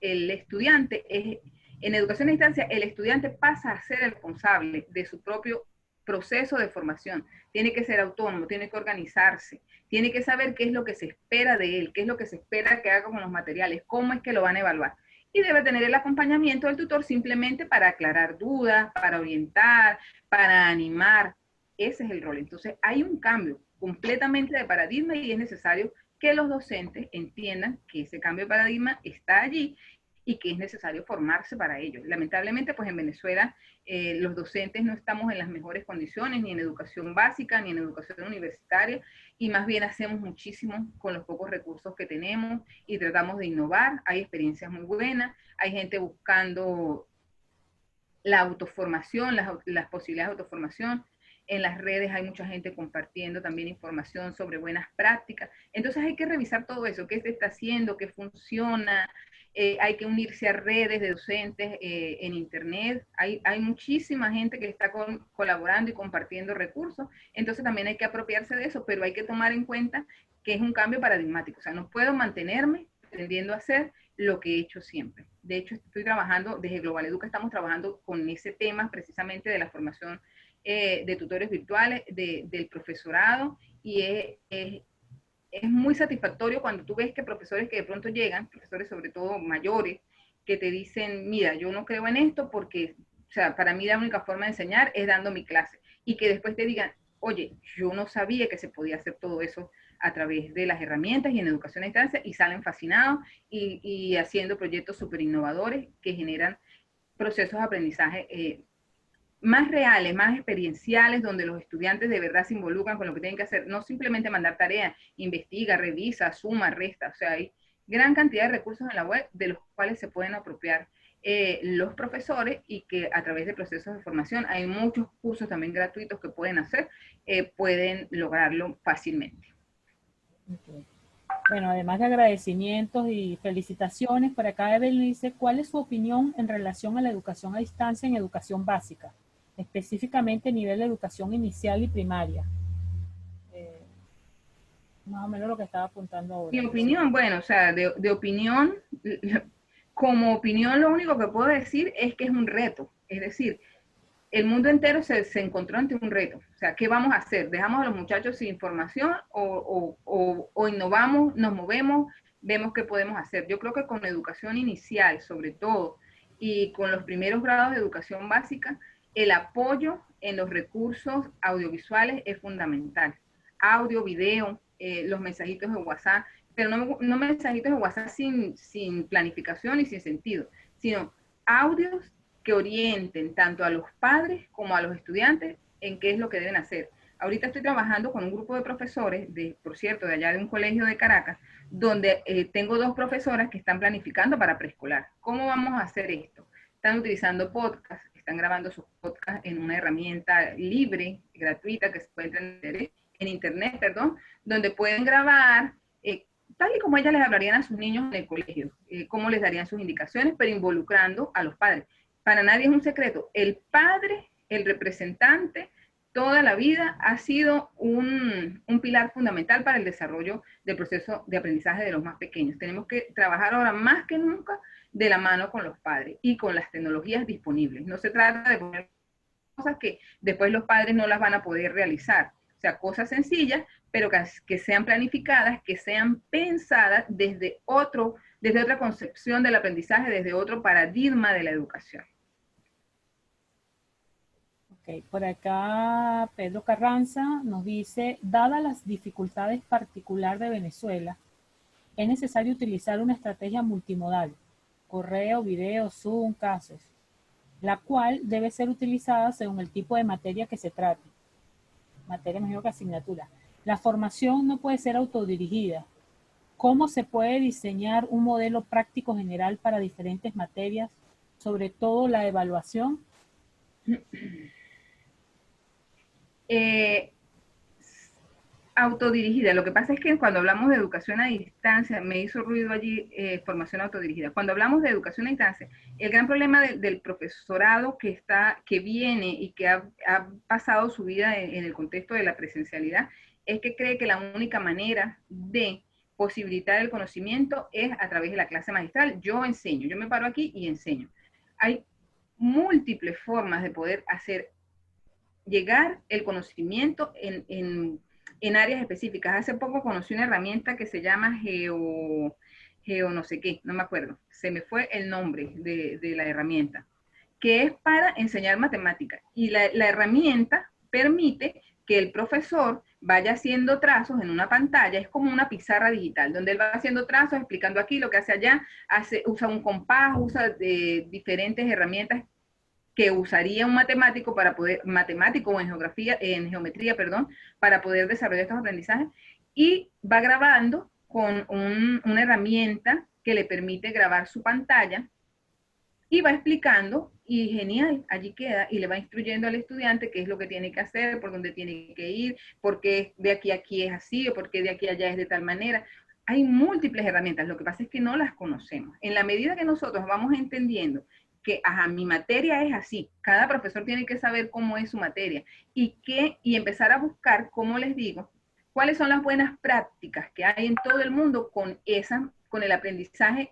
B: estudiante es... En educación a distancia, el estudiante pasa a ser el responsable de su propio proceso de formación. Tiene que ser autónomo, tiene que organizarse, tiene que saber qué es lo que se espera de él, qué es lo que se espera que haga con los materiales, cómo es que lo van a evaluar. Y debe tener el acompañamiento del tutor simplemente para aclarar dudas, para orientar, para animar. Ese es el rol. Entonces, hay un cambio completamente de paradigma y es necesario que los docentes entiendan que ese cambio de paradigma está allí y que es necesario formarse para ello. Lamentablemente, pues en Venezuela los docentes no estamos en las mejores condiciones, ni en educación básica, ni en educación universitaria, y más bien hacemos muchísimo con los pocos recursos que tenemos y tratamos de innovar. Hay experiencias muy buenas, hay gente buscando la autoformación, las posibilidades de autoformación. En las redes hay mucha gente compartiendo también información sobre buenas prácticas. Entonces hay que revisar todo eso, qué se está haciendo, qué funciona. Hay que unirse a redes de docentes en internet. Hay muchísima gente que está colaborando y compartiendo recursos. Entonces también hay que apropiarse de eso, pero hay que tomar en cuenta que es un cambio paradigmático. O sea, no puedo mantenerme pretendiendo hacer lo que he hecho siempre. De hecho, estoy trabajando, desde Global Educa estamos trabajando con ese tema precisamente de la formación de tutores virtuales, del profesorado, y es muy satisfactorio cuando tú ves que profesores que de pronto llegan, profesores sobre todo mayores, que te dicen, mira, yo no creo en esto porque, o sea, para mí la única forma de enseñar es dando mi clase, y que después te digan, oye, yo no sabía que se podía hacer todo eso a través de las herramientas y en educación a distancia, y salen fascinados y haciendo proyectos súper innovadores que generan procesos de aprendizaje más reales, más experienciales, donde los estudiantes de verdad se involucran con lo que tienen que hacer, no simplemente mandar tareas, investiga, revisa, suma, resta, o sea, hay gran cantidad de recursos en la web de los cuales se pueden apropiar los profesores, y que a través de procesos de formación, hay muchos cursos también gratuitos que pueden hacer, pueden lograrlo fácilmente.
A: Okay. Bueno, además de agradecimientos y felicitaciones, por acá Evelyn dice, ¿cuál es su opinión en relación a la educación a distancia en educación básica, específicamente a nivel de educación inicial y primaria? Más o menos lo que estaba apuntando ahora.
B: Mi opinión, bueno, o sea, de opinión, como opinión lo único que puedo decir es que es un reto. Es decir, el mundo entero se encontró ante un reto. O sea, ¿qué vamos a hacer? ¿Dejamos a los muchachos sin información o innovamos, nos movemos, vemos qué podemos hacer? Yo creo que con la educación inicial, sobre todo, y con los primeros grados de educación básica, el apoyo en los recursos audiovisuales es fundamental. Audio, video, los mensajitos de WhatsApp, pero no mensajitos de WhatsApp sin planificación y sin sentido, sino audios que orienten tanto a los padres como a los estudiantes en qué es lo que deben hacer. Ahorita estoy trabajando con un grupo de profesores, por cierto, de allá de un colegio de Caracas, donde tengo 2 profesoras que están planificando para preescolar. ¿Cómo vamos a hacer esto? Están utilizando podcasts, están grabando sus podcasts en una herramienta libre, gratuita, que se puede entender en internet, perdón, donde pueden grabar tal y como ellas les hablarían a sus niños en el colegio, cómo les darían sus indicaciones, pero involucrando a los padres. Para nadie es un secreto, el padre, el representante, toda la vida ha sido un pilar fundamental para el desarrollo del proceso de aprendizaje de los más pequeños. Tenemos que trabajar ahora más que nunca de la mano con los padres y con las tecnologías disponibles. No se trata de poner cosas que después los padres no las van a poder realizar. O sea, cosas sencillas, pero que sean planificadas, que sean pensadas desde otra concepción del aprendizaje, desde otro paradigma de la educación.
A: Okay. Por acá Pedro Carranza nos dice, dadas las dificultades particulares de Venezuela, es necesario utilizar una estrategia multimodal, correo, video, Zoom, casos, la cual debe ser utilizada según el tipo de materia que se trate. Materia mejor que asignatura. La formación no puede ser autodirigida. ¿Cómo se puede diseñar un modelo práctico general para diferentes materias, sobre todo la evaluación?
B: Autodirigida. Lo que pasa es que cuando hablamos de educación a distancia, me hizo ruido allí formación autodirigida. Cuando hablamos de educación a distancia, el gran problema del profesorado que viene y que ha pasado su vida en el contexto de la presencialidad, es que cree que la única manera de posibilitar el conocimiento es a través de la clase magistral. Yo enseño, yo me paro aquí y enseño. Hay múltiples formas de poder hacer llegar el conocimiento en áreas específicas. Hace poco conocí una herramienta que se llama Geo no sé qué, no me acuerdo, se me fue el nombre de la herramienta, que es para enseñar matemáticas. Y la herramienta permite que el profesor vaya haciendo trazos en una pantalla, es como una pizarra digital, donde él va haciendo trazos, explicando aquí lo que hace allá, usa un compás, usa diferentes herramientas que usaría un matemático matemático o en geometría, perdón, para poder desarrollar estos aprendizajes, y va grabando con una herramienta que le permite grabar su pantalla y va explicando, y genial, allí queda, y le va instruyendo al estudiante qué es lo que tiene que hacer, por dónde tiene que ir, por qué de aquí a aquí es así, o por qué de aquí a allá es de tal manera. Hay múltiples herramientas, lo que pasa es que no las conocemos. En la medida que nosotros vamos entendiendo que, ajá, mi materia es así, cada profesor tiene que saber cómo es su materia, y empezar a buscar, como les digo, cuáles son las buenas prácticas que hay en todo el mundo con el aprendizaje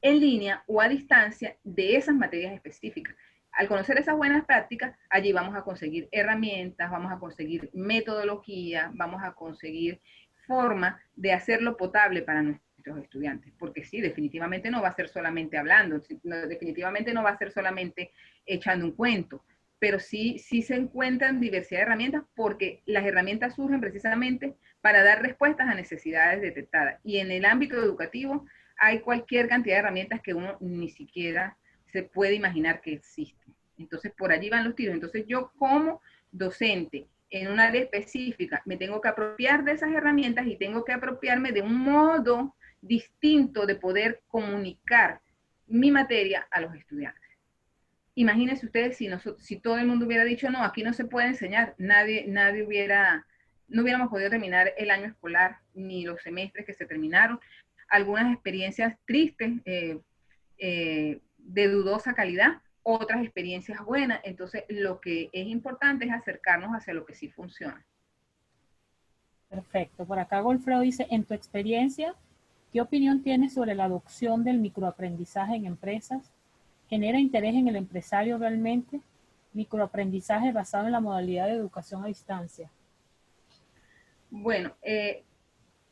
B: en línea o a distancia de esas materias específicas. Al conocer esas buenas prácticas, allí vamos a conseguir herramientas, vamos a conseguir metodología, vamos a conseguir forma de hacerlo potable para nuestros estudiantes. Porque sí, definitivamente no va a ser solamente hablando, definitivamente no va a ser solamente echando un cuento, pero sí se encuentran diversidad de herramientas, porque las herramientas surgen precisamente para dar respuestas a necesidades detectadas. Y en el ámbito educativo, hay cualquier cantidad de herramientas que uno ni siquiera se puede imaginar que existen. Entonces, por allí van los tiros. Entonces, yo como docente en un área específica me tengo que apropiar de esas herramientas y tengo que apropiarme de un modo distinto de poder comunicar mi materia a los estudiantes. Imagínense ustedes si todo el mundo hubiera dicho, no, aquí no se puede enseñar, no hubiéramos podido terminar el año escolar, ni los semestres que se terminaron, algunas experiencias tristes, de dudosa calidad, otras experiencias buenas. Entonces, lo que es importante es acercarnos hacia lo que sí funciona.
A: Perfecto. Por acá Golfredo dice, en tu experiencia, ¿qué opinión tienes sobre la adopción del microaprendizaje en empresas? ¿Genera interés en el empresario realmente? Microaprendizaje basado en la modalidad de educación a distancia.
B: Bueno,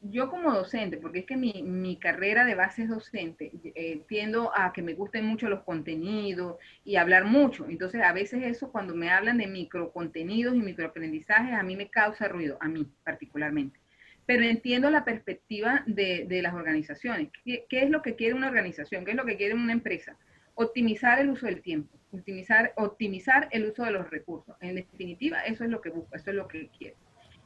B: yo como docente, porque es que mi carrera de base es docente, tiendo a que me gusten mucho los contenidos y hablar mucho. Entonces, a veces eso, cuando me hablan de microcontenidos y microaprendizajes, a mí me causa ruido, a mí particularmente. Pero entiendo la perspectiva de las organizaciones. ¿Qué es lo que quiere una organización? ¿Qué es lo que quiere una empresa? Optimizar el uso del tiempo, optimizar el uso de los recursos. En definitiva, eso es lo que busca, eso es lo que quiere.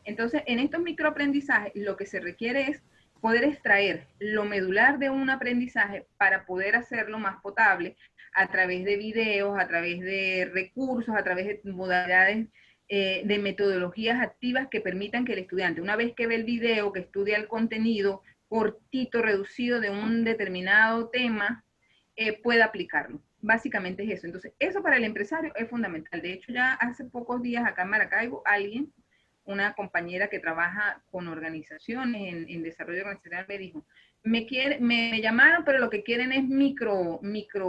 B: Entonces, en estos microaprendizajes, lo que se requiere es poder extraer lo medular de un aprendizaje para poder hacerlo más potable a través de videos, a través de recursos, a través de modalidades, de metodologías activas que permitan que el estudiante, una vez que ve el video, que estudia el contenido cortito, reducido de un determinado tema, pueda aplicarlo. Básicamente es eso. Entonces, eso para el empresario es fundamental. De hecho, ya hace pocos días acá en Maracaibo, una compañera que trabaja con organizaciones en desarrollo organizacional me dijo, me llamaron, pero lo que quieren es micro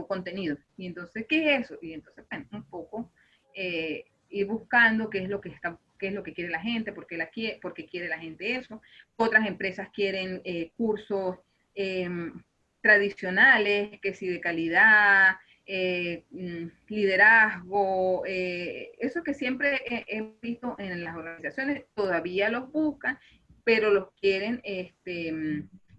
B: contenido. Y entonces, ¿qué es eso? Y entonces, bueno, un poco ir buscando qué es lo que quiere la gente, por qué quiere la gente eso. Otras empresas quieren cursos tradicionales, que sí de calidad, liderazgo, eso que siempre he visto en las organizaciones, todavía los buscan, pero los quieren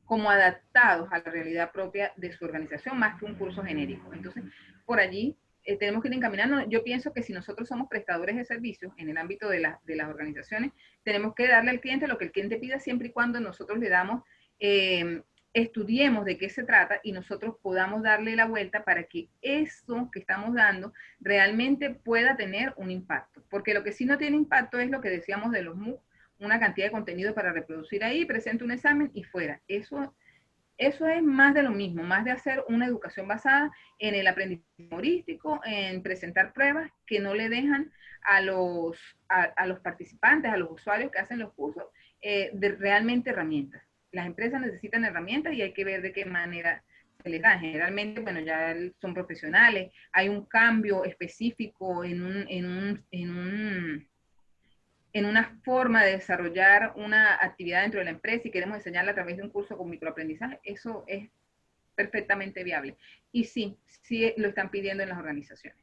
B: como adaptados a la realidad propia de su organización, más que un curso genérico. Entonces, por allí tenemos que ir encaminando. Yo pienso que si nosotros somos prestadores de servicios en el ámbito de las organizaciones, tenemos que darle al cliente lo que el cliente pida, siempre y cuando nosotros le damos estudiemos de qué se trata y nosotros podamos darle la vuelta para que eso que estamos dando realmente pueda tener un impacto. Porque lo que sí no tiene impacto es lo que decíamos de los MOOC, una cantidad de contenido para reproducir ahí, presenta un examen y fuera. Eso es más de lo mismo, más de hacer una educación basada en el aprendizaje humorístico, en presentar pruebas que no le dejan a los participantes, a los usuarios que hacen los cursos, de realmente herramientas. Las empresas necesitan herramientas y hay que ver de qué manera se les da. Generalmente, bueno, ya son profesionales, hay un cambio específico en una forma de desarrollar una actividad dentro de la empresa y queremos enseñarla a través de un curso con microaprendizaje, eso es perfectamente viable. Y sí lo están pidiendo en las organizaciones.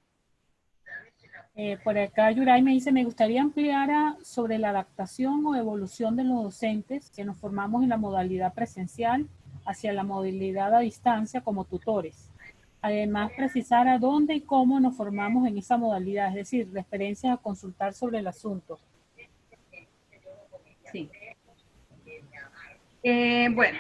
A: Por acá Yuray me dice, me gustaría ampliar sobre la adaptación o evolución de los docentes que nos formamos en la modalidad presencial hacia la modalidad a distancia como tutores. Además, precisar a dónde y cómo nos formamos en esa modalidad, es decir, referencias a consultar sobre el asunto.
B: Sí. Bueno,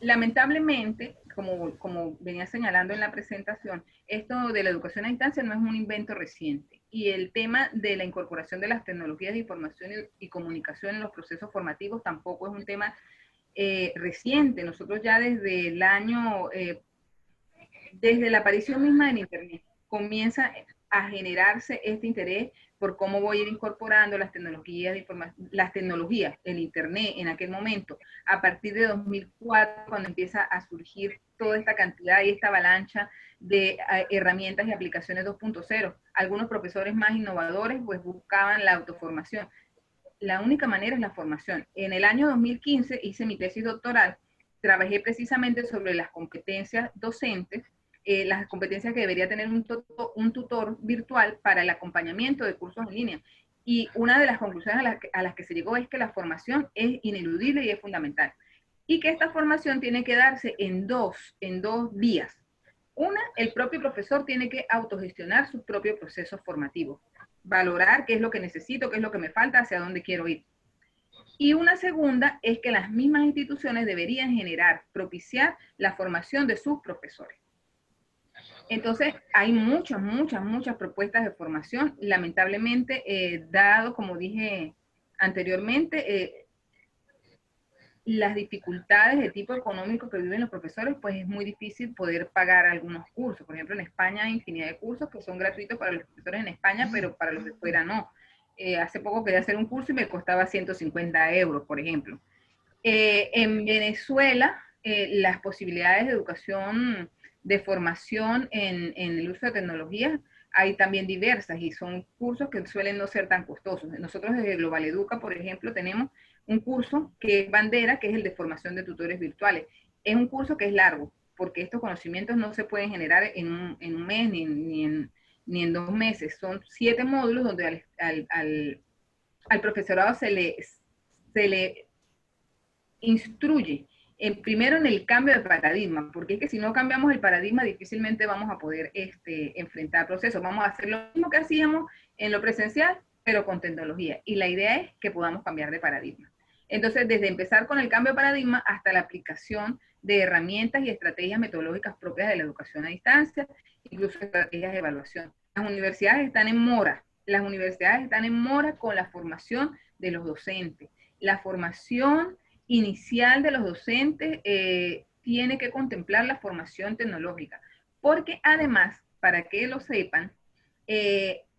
B: lamentablemente, como venía señalando en la presentación, esto de la educación a distancia no es un invento reciente. Y el tema de la incorporación de las tecnologías de información y comunicación en los procesos formativos tampoco es un tema reciente. Nosotros ya desde el año, desde la aparición misma del Internet, comienza a generarse este interés por cómo voy a ir incorporando las tecnologías de información, las tecnologías, el Internet en aquel momento, a partir de 2004, cuando empieza a surgir toda esta cantidad y esta avalancha de herramientas y aplicaciones 2.0. Algunos profesores más innovadores pues buscaban la autoformación. La única manera es la formación. En el año 2015 hice mi tesis doctoral, trabajé precisamente sobre las competencias docentes, las competencias que debería tener un tutor virtual para el acompañamiento de cursos en línea. Y una de las conclusiones a las que se llegó es que la formación es ineludible y es fundamental. Y que esta formación tiene que darse en dos vías. Una, el propio profesor tiene que autogestionar sus propios procesos formativos, valorar qué es lo que necesito, qué es lo que me falta, hacia dónde quiero ir. Y una segunda es que las mismas instituciones deberían propiciar la formación de sus profesores. Entonces, hay muchas propuestas de formación. Lamentablemente, dado, como dije anteriormente, las dificultades de tipo económico que viven los profesores, pues es muy difícil poder pagar algunos cursos. Por ejemplo, en España hay infinidad de cursos que son gratuitos para los profesores en España, pero para los de fuera no. Hace poco quería hacer un curso y me costaba 150 euros, por ejemplo. En Venezuela, las posibilidades de educación, de formación en el uso de tecnologías, hay también diversas y son cursos que suelen no ser tan costosos. Nosotros desde Global Educa, por ejemplo, tenemos un curso que es bandera, que es el de formación de tutores virtuales. Es un curso que es largo, porque estos conocimientos no se pueden generar en un mes ni en 2 meses. Son 7 módulos donde al profesorado se le instruye primero en el cambio de paradigma, porque es que si no cambiamos el paradigma difícilmente vamos a poder enfrentar procesos. Vamos a hacer lo mismo que hacíamos en lo presencial, pero con tecnología. Y la idea es que podamos cambiar de paradigma. Entonces, desde empezar con el cambio de paradigma hasta la aplicación de herramientas y estrategias metodológicas propias de la educación a distancia, incluso estrategias de evaluación. Las universidades están en mora. Las universidades están en mora con la formación de los docentes. La formación inicial de los docentes tiene que contemplar la formación tecnológica, porque además, para que lo sepan,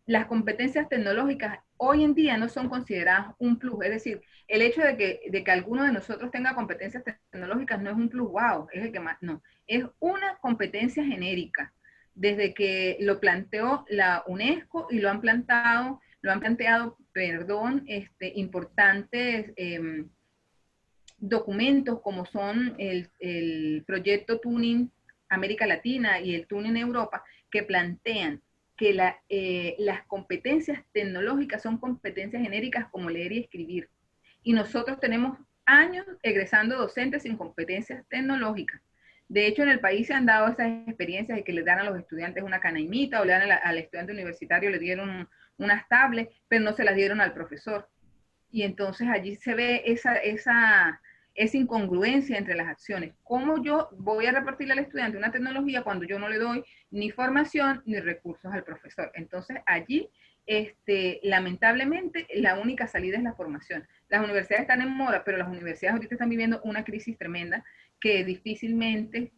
B: las competencias tecnológicas hoy en día no son consideradas un plus, es decir, el hecho de que alguno de nosotros tenga competencias tecnológicas no es un plus, wow, es el que más, no, es una competencia genérica, desde que lo planteó la UNESCO y lo han planteado, perdón, importantes documentos como son el proyecto Tuning América Latina y el Tuning Europa, que plantean que las competencias tecnológicas son competencias genéricas como leer y escribir. Y nosotros tenemos años egresando docentes sin competencias tecnológicas. De hecho, en el país se han dado esas experiencias de que le dan a los estudiantes una canaimita o le dan al estudiante universitario, le dieron unas tablets, pero no se las dieron al profesor. Y entonces allí se ve esa incongruencia entre las acciones. ¿Cómo yo voy a repartirle al estudiante una tecnología cuando yo no le doy ni formación ni recursos al profesor? Entonces allí, lamentablemente, la única salida es la formación. Las universidades están en mora, pero las universidades ahorita están viviendo una crisis tremenda que difícilmente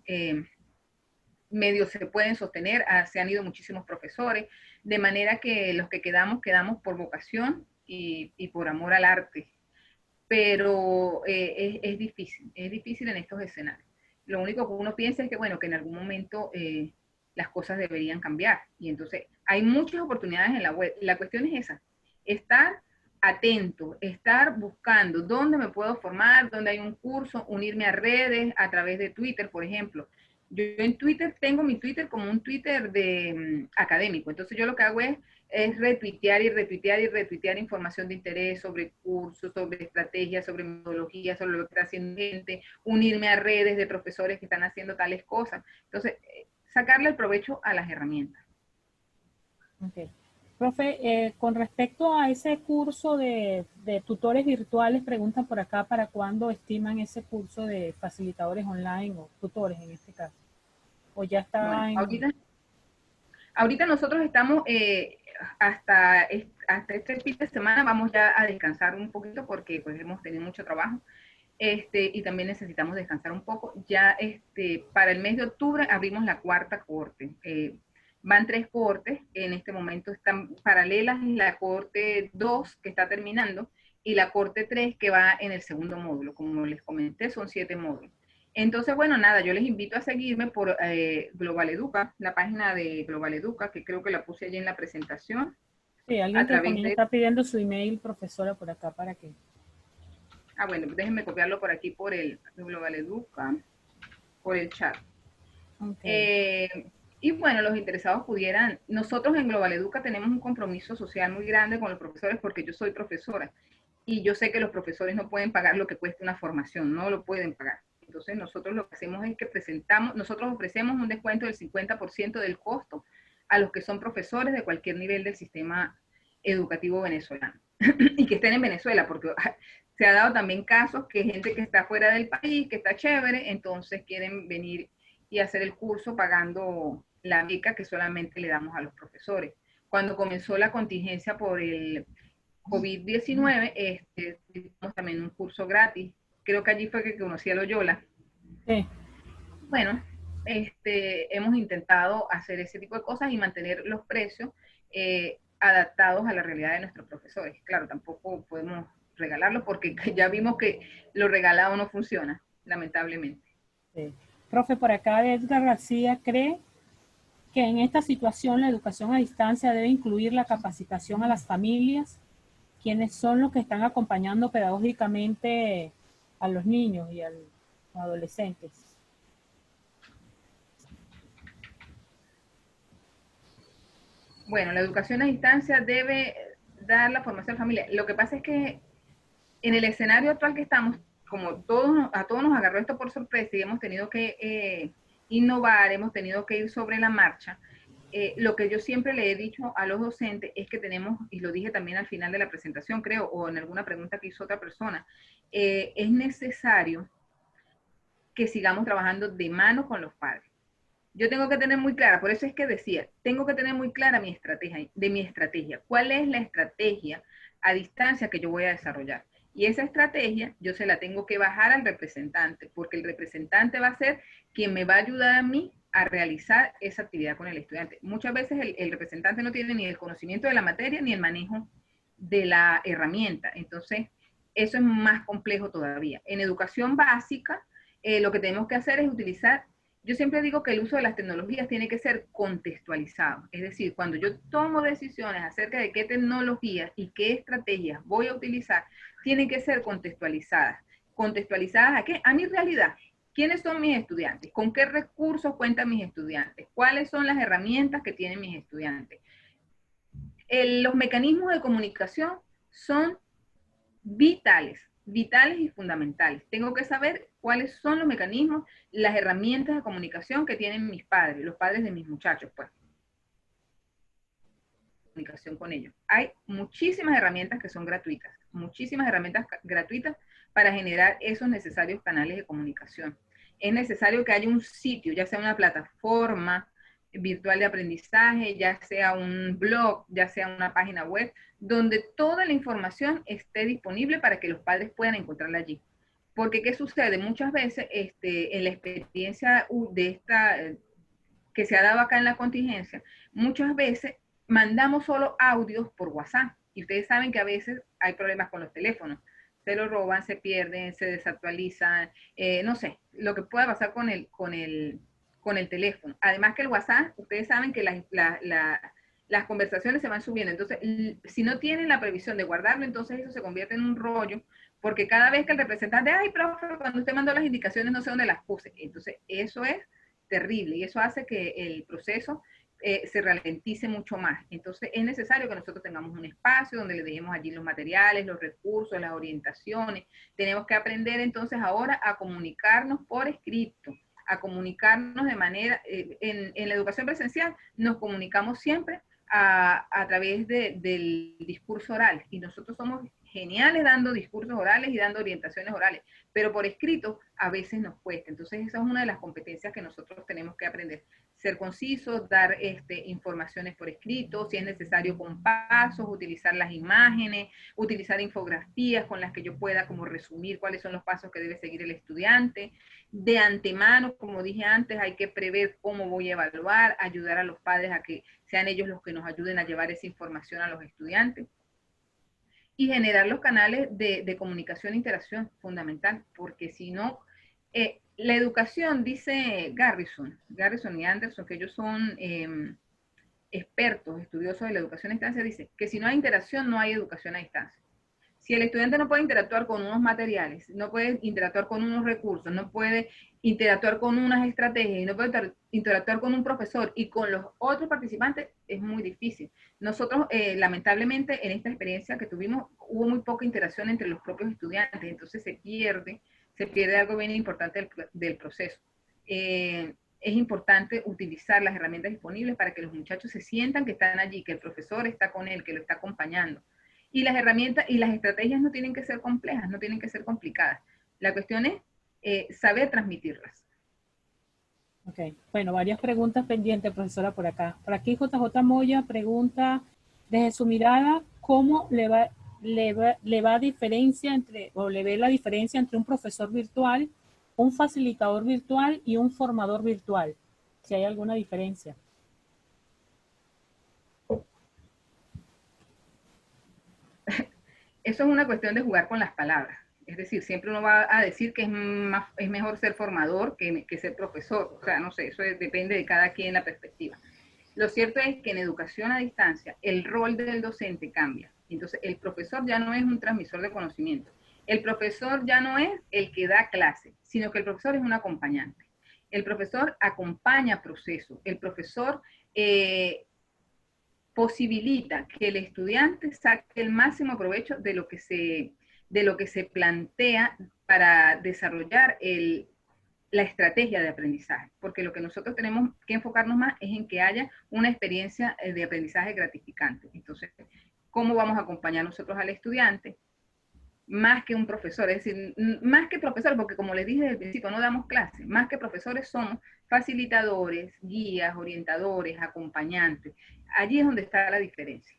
B: medios se pueden sostener. Se han ido muchísimos profesores, de manera que los que quedamos por vocación y por amor al arte. Pero es difícil en estos escenarios. Lo único que uno piensa es que, bueno, que en algún momento las cosas deberían cambiar. Y entonces hay muchas oportunidades en la web. La cuestión es esa, estar atento, estar buscando dónde me puedo formar, dónde hay un curso, unirme a redes a través de Twitter, por ejemplo. Yo en Twitter tengo mi Twitter como un Twitter de académico. Entonces yo lo que hago es retuitear y retuitear y retuitear información de interés sobre cursos, sobre estrategias, sobre metodología, sobre lo que está haciendo gente, unirme a redes de profesores que están haciendo tales cosas. Entonces, sacarle el provecho a las herramientas.
A: Okay. Profe, con respecto a ese curso de tutores virtuales, preguntan por acá para cuándo estiman ese curso de facilitadores online o tutores en este caso. O ya está
B: bueno, ahorita nosotros estamos hasta este fin de semana, vamos ya a descansar un poquito porque pues hemos tenido mucho trabajo. Y también necesitamos descansar un poco. Ya para el mes de octubre abrimos la cuarta cohorte. Van 3 cohortes, en este momento están paralelas, la cohorte 2 que está terminando y la cohorte 3 que va en el segundo módulo. Como les comenté, son 7 módulos. Entonces, bueno, nada, yo les invito a seguirme por Global Educa, la página de Global Educa, que creo que la puse allí en la presentación.
A: Sí, alguien que también está pidiendo su email, profesora, por acá para que...
B: Bueno, déjenme copiarlo por aquí por el Global Educa, por el chat. Okay. Y bueno, los interesados pudieran, nosotros en Global Educa tenemos un compromiso social muy grande con los profesores porque yo soy profesora y yo sé que los profesores no pueden pagar lo que cuesta una formación, no lo pueden pagar. Entonces nosotros lo que hacemos es que nosotros ofrecemos un descuento del 50% del costo a los que son profesores de cualquier nivel del sistema educativo venezolano y que estén en Venezuela, porque se ha dado también casos que gente que está fuera del país, que está chévere, entonces quieren venir y hacer el curso pagando la beca que solamente le damos a los profesores. Cuando comenzó la contingencia por el COVID-19, tuvimos también un curso gratis. Creo que allí fue que conocí a Loyola.
A: Sí.
B: Bueno, hemos intentado hacer ese tipo de cosas y mantener los precios adaptados a la realidad de nuestros profesores. Claro, tampoco podemos regalarlo porque ya vimos que lo regalado no funciona, lamentablemente.
A: Sí. Profe, por acá Edgar García cree que en esta situación la educación a distancia debe incluir la capacitación a las familias, quienes son los que están acompañando pedagógicamente a los niños y a los adolescentes.
B: Bueno, la educación a distancia debe dar la formación a la familia. Lo que pasa es que en el escenario actual que estamos, como a todos nos agarró esto por sorpresa y hemos tenido que innovar, hemos tenido que ir sobre la marcha, lo que yo siempre le he dicho a los docentes es que tenemos, y lo dije también al final de la presentación, creo, o en alguna pregunta que hizo otra persona, es necesario que sigamos trabajando de mano con los padres. Yo tengo que tener muy clara, por eso es que decía, tengo que tener muy clara mi estrategia. ¿Cuál es la estrategia a distancia que yo voy a desarrollar? Y esa estrategia yo se la tengo que bajar al representante, porque el representante va a ser quien me va a ayudar a mí a realizar esa actividad con el estudiante. Muchas veces el representante no tiene ni el conocimiento de la materia ni el manejo de la herramienta. Entonces, eso es más complejo todavía. En educación básica, lo que tenemos que hacer es utilizar. Yo siempre digo que el uso de las tecnologías tiene que ser contextualizado. Es decir, cuando yo tomo decisiones acerca de qué tecnologías y qué estrategias voy a utilizar, tienen que ser contextualizadas. ¿Contextualizadas a qué? A mi realidad. ¿Quiénes son mis estudiantes? ¿Con qué recursos cuentan mis estudiantes? ¿Cuáles son las herramientas que tienen mis estudiantes? Los mecanismos de comunicación son vitales y fundamentales. Tengo que saber cuáles son los mecanismos, las herramientas de comunicación que tienen mis padres, los padres de mis muchachos, pues. Comunicación con ellos. Hay muchísimas herramientas que son gratuitas, muchísimas herramientas gratuitas para generar esos necesarios canales de comunicación. Es necesario que haya un sitio, ya sea una plataforma virtual de aprendizaje, ya sea un blog, ya sea una página web, donde toda la información esté disponible para que los padres puedan encontrarla allí. Porque, ¿qué sucede? Muchas veces en la experiencia de esta que se ha dado acá en la contingencia, muchas veces mandamos solo audios por WhatsApp. Y ustedes saben que a veces hay problemas con los teléfonos. Se los roban, se pierden, se desactualizan, no sé, lo que pueda pasar con el teléfono. Además que el WhatsApp, ustedes saben que las conversaciones se van subiendo. Entonces, si no tienen la previsión de guardarlo, entonces eso se convierte en un rollo, porque cada vez que el representante, ay, profe, cuando usted mandó las indicaciones no sé dónde las puse. Entonces, eso es terrible y eso hace que el proceso se ralentice mucho más. Entonces es necesario que nosotros tengamos un espacio donde le dejemos allí los materiales, los recursos, las orientaciones. Tenemos que aprender entonces ahora a comunicarnos por escrito, a comunicarnos de manera, en la educación presencial nos comunicamos siempre a través del discurso oral y nosotros somos geniales dando discursos orales y dando orientaciones orales, pero por escrito a veces nos cuesta. Entonces esa es una de las competencias que nosotros tenemos que aprender. Ser concisos, dar informaciones por escrito, si es necesario con pasos, utilizar las imágenes, utilizar infografías con las que yo pueda como resumir cuáles son los pasos que debe seguir el estudiante. De antemano, como dije antes, hay que prever cómo voy a evaluar, ayudar a los padres a que sean ellos los que nos ayuden a llevar esa información a los estudiantes y generar los canales de comunicación e interacción, fundamental, porque si no, la educación, dice Garrison y Anderson, que ellos son expertos, estudiosos de la educación a distancia, dice que si no hay interacción, no hay educación a distancia. Si el estudiante no puede interactuar con unos materiales, no puede interactuar con unos recursos, no puede interactuar con unas estrategias y no puede interactuar con un profesor y con los otros participantes, es muy difícil. Nosotros, lamentablemente, en esta experiencia que tuvimos, hubo muy poca interacción entre los propios estudiantes, entonces se pierde algo bien importante del proceso. Es importante utilizar las herramientas disponibles para que los muchachos se sientan que están allí, que el profesor está con él, que lo está acompañando. Y las herramientas y las estrategias no tienen que ser complejas, no tienen que ser complicadas. La cuestión es saber transmitirlas.
A: Ok, bueno, varias preguntas pendientes, profesora, por acá. Por aquí JJ Moya pregunta, desde su mirada, ¿cómo le va diferencia entre, o le ve la diferencia entre un profesor virtual, un facilitador virtual y un formador virtual? Si hay alguna diferencia.
B: Eso es una cuestión de jugar con las palabras. Es decir, siempre uno va a decir que es mejor ser formador que ser profesor. O sea, no sé, depende de cada quien la perspectiva. Lo cierto es que en educación a distancia el rol del docente cambia. Entonces, el profesor ya no es un transmisor de conocimiento. El profesor ya no es el que da clase, sino que el profesor es un acompañante. El profesor acompaña procesos. El profesor posibilita que el estudiante saque el máximo provecho de lo que se plantea para desarrollar la estrategia de aprendizaje, porque lo que nosotros tenemos que enfocarnos más es en que haya una experiencia de aprendizaje gratificante. Entonces, ¿cómo vamos a acompañar nosotros al estudiante? Más que un profesor, es decir, más que profesor, porque como les dije desde el principio, no damos clases, más que profesores somos facilitadores, guías, orientadores, acompañantes. Allí es donde está la diferencia.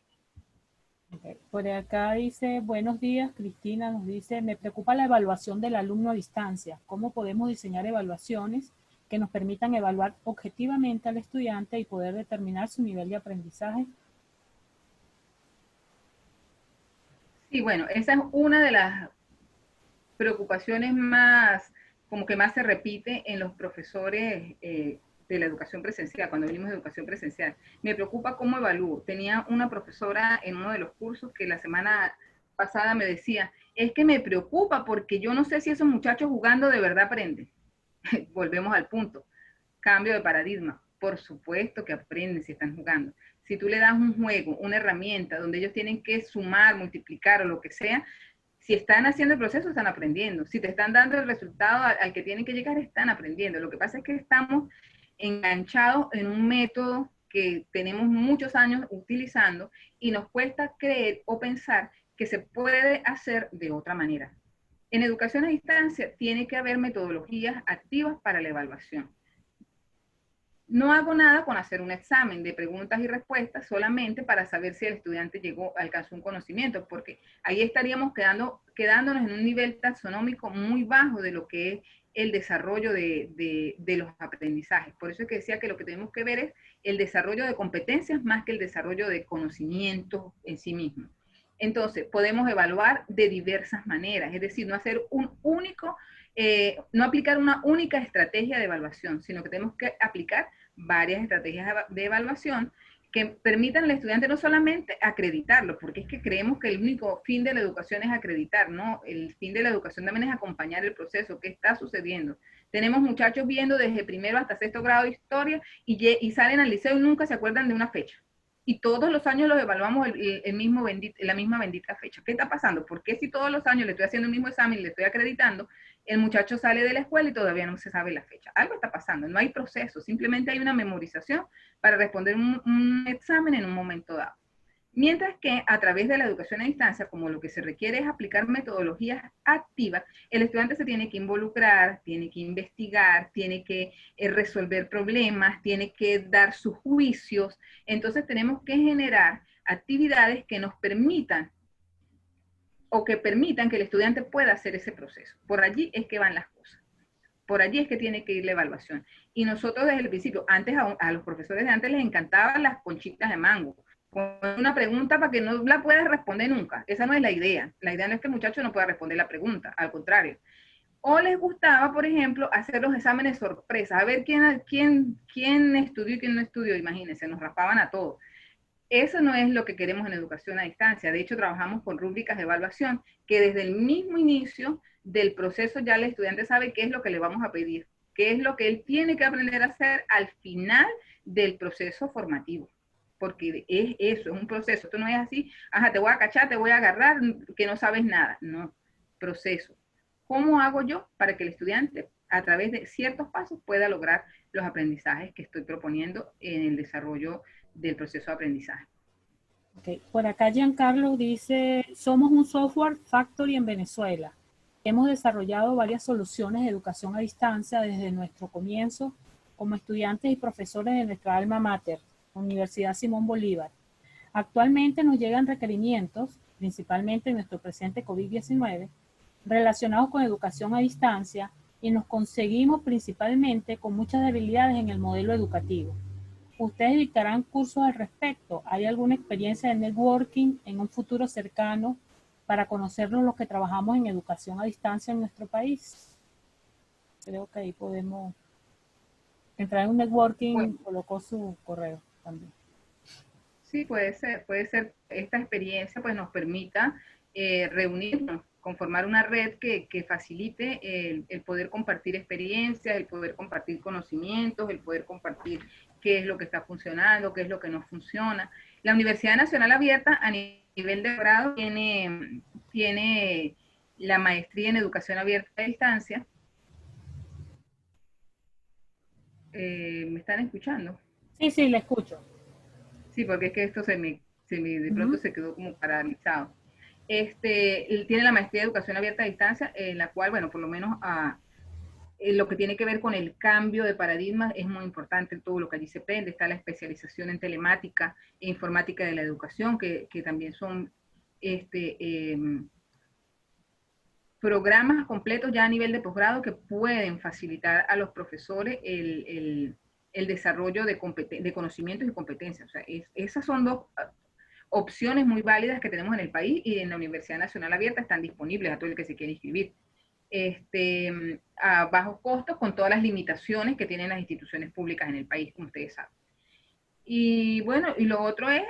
A: Okay. Por acá dice, buenos días, Cristina nos dice, me preocupa la evaluación del alumno a distancia. ¿Cómo podemos diseñar evaluaciones que nos permitan evaluar objetivamente al estudiante y poder determinar su nivel de aprendizaje?
B: Sí, bueno, esa es una de las preocupaciones más, como que más se repite en los profesores de la educación presencial, cuando venimos de educación presencial. Me preocupa cómo evalúo. Tenía una profesora en uno de los cursos que la semana pasada me decía, es que me preocupa porque yo no sé si esos muchachos jugando de verdad aprenden. Volvemos al punto. Cambio de paradigma. Por supuesto que aprenden si están jugando. Si tú le das un juego, una herramienta donde ellos tienen que sumar, multiplicar o lo que sea, si están haciendo el proceso, están aprendiendo. Si te están dando el resultado al que tienen que llegar, están aprendiendo. Lo que pasa es que estamos enganchados en un método que tenemos muchos años utilizando y nos cuesta creer o pensar que se puede hacer de otra manera. En educación a distancia tiene que haber metodologías activas para la evaluación. No hago nada con hacer un examen de preguntas y respuestas solamente para saber si el estudiante alcanzó un conocimiento, porque ahí estaríamos quedándonos en un nivel taxonómico muy bajo de lo que es el desarrollo de los aprendizajes. Por eso es que decía que lo que tenemos que ver es el desarrollo de competencias más que el desarrollo de conocimientos en sí mismo. Entonces, podemos evaluar de diversas maneras, es decir, no hacer no aplicar una única estrategia de evaluación, sino que tenemos que aplicar varias estrategias de evaluación que permitan al estudiante no solamente acreditarlo, porque es que creemos que el único fin de la educación es acreditar, ¿no? El fin de la educación también es acompañar el proceso, qué está sucediendo. Tenemos muchachos viendo desde primero hasta sexto grado de historia y salen al liceo y nunca se acuerdan de una fecha. Y todos los años los evaluamos la misma bendita fecha. ¿Qué está pasando? ¿Por qué si todos los años le estoy haciendo el mismo examen y le estoy acreditando, el muchacho sale de la escuela y todavía no se sabe la fecha? Algo está pasando, no hay proceso, simplemente hay una memorización para responder un examen en un momento dado. Mientras que a través de la educación a distancia, como lo que se requiere es aplicar metodologías activas, el estudiante se tiene que involucrar, tiene que investigar, tiene que resolver problemas, tiene que dar sus juicios. Entonces tenemos que generar actividades que nos permitan o que permitan que el estudiante pueda hacer ese proceso. Por allí es que van las cosas. Por allí es que tiene que ir la evaluación. Y nosotros desde el principio, antes a los profesores de antes les encantaban las conchitas de mango, con una pregunta para que no la puedas responder nunca. Esa no es la idea. La idea no es que el muchacho no pueda responder la pregunta, al contrario. O les gustaba, por ejemplo, hacer los exámenes sorpresa, a ver quién estudió y quién no estudió, imagínense, nos raspaban a todos. Eso no es lo que queremos en educación a distancia. De hecho, trabajamos con rúbricas de evaluación que desde el mismo inicio del proceso ya el estudiante sabe qué es lo que le vamos a pedir, qué es lo que él tiene que aprender a hacer al final del proceso formativo. Porque es eso, es un proceso. Esto no es así, ajá, te voy a cachar, te voy a agarrar, que no sabes nada. No, proceso. ¿Cómo hago yo para que el estudiante, a través de ciertos pasos, pueda lograr los aprendizajes que estoy proponiendo en el desarrollo del proceso de aprendizaje?
A: Okay. Por acá Giancarlo dice, somos un software factory en Venezuela. Hemos desarrollado varias soluciones de educación a distancia desde nuestro comienzo como estudiantes y profesores de nuestra alma mater, Universidad Simón Bolívar. Actualmente nos llegan requerimientos, principalmente en nuestro presente COVID-19, relacionados con educación a distancia, y nos conseguimos principalmente con muchas debilidades en el modelo educativo. ¿Ustedes dictarán cursos al respecto? ¿Hay alguna experiencia de networking en un futuro cercano para conocernos los que trabajamos en educación a distancia en nuestro país? Creo que ahí podemos entrar en un networking,
B: Bueno,
A: colocó su correo también.
B: sí, puede ser esta experiencia pues nos permita reunirnos, conformar una red que facilite el poder compartir experiencias, el poder compartir conocimientos, el poder compartir qué es lo que está funcionando, qué es lo que no funciona. La Universidad Nacional Abierta a nivel de grado tiene la maestría en educación abierta a distancia. ¿Me están escuchando?
A: Sí, sí, le escucho.
B: Sí, porque es que esto de pronto se quedó como paralizado. Él tiene la maestría de educación abierta a distancia, en la cual, bueno, por lo menos lo que tiene que ver con el cambio de paradigma es muy importante, todo lo que allí se aprende. Está la especialización en telemática e informática de la educación, que también son programas completos ya a nivel de posgrado que pueden facilitar a los profesores el desarrollo de conocimientos y competencias. O sea, esas son dos opciones muy válidas que tenemos en el país, y en la Universidad Nacional Abierta están disponibles a todo el que se quiera inscribir. A bajos costos, con todas las limitaciones que tienen las instituciones públicas en el país, como ustedes saben. Y bueno, y lo otro es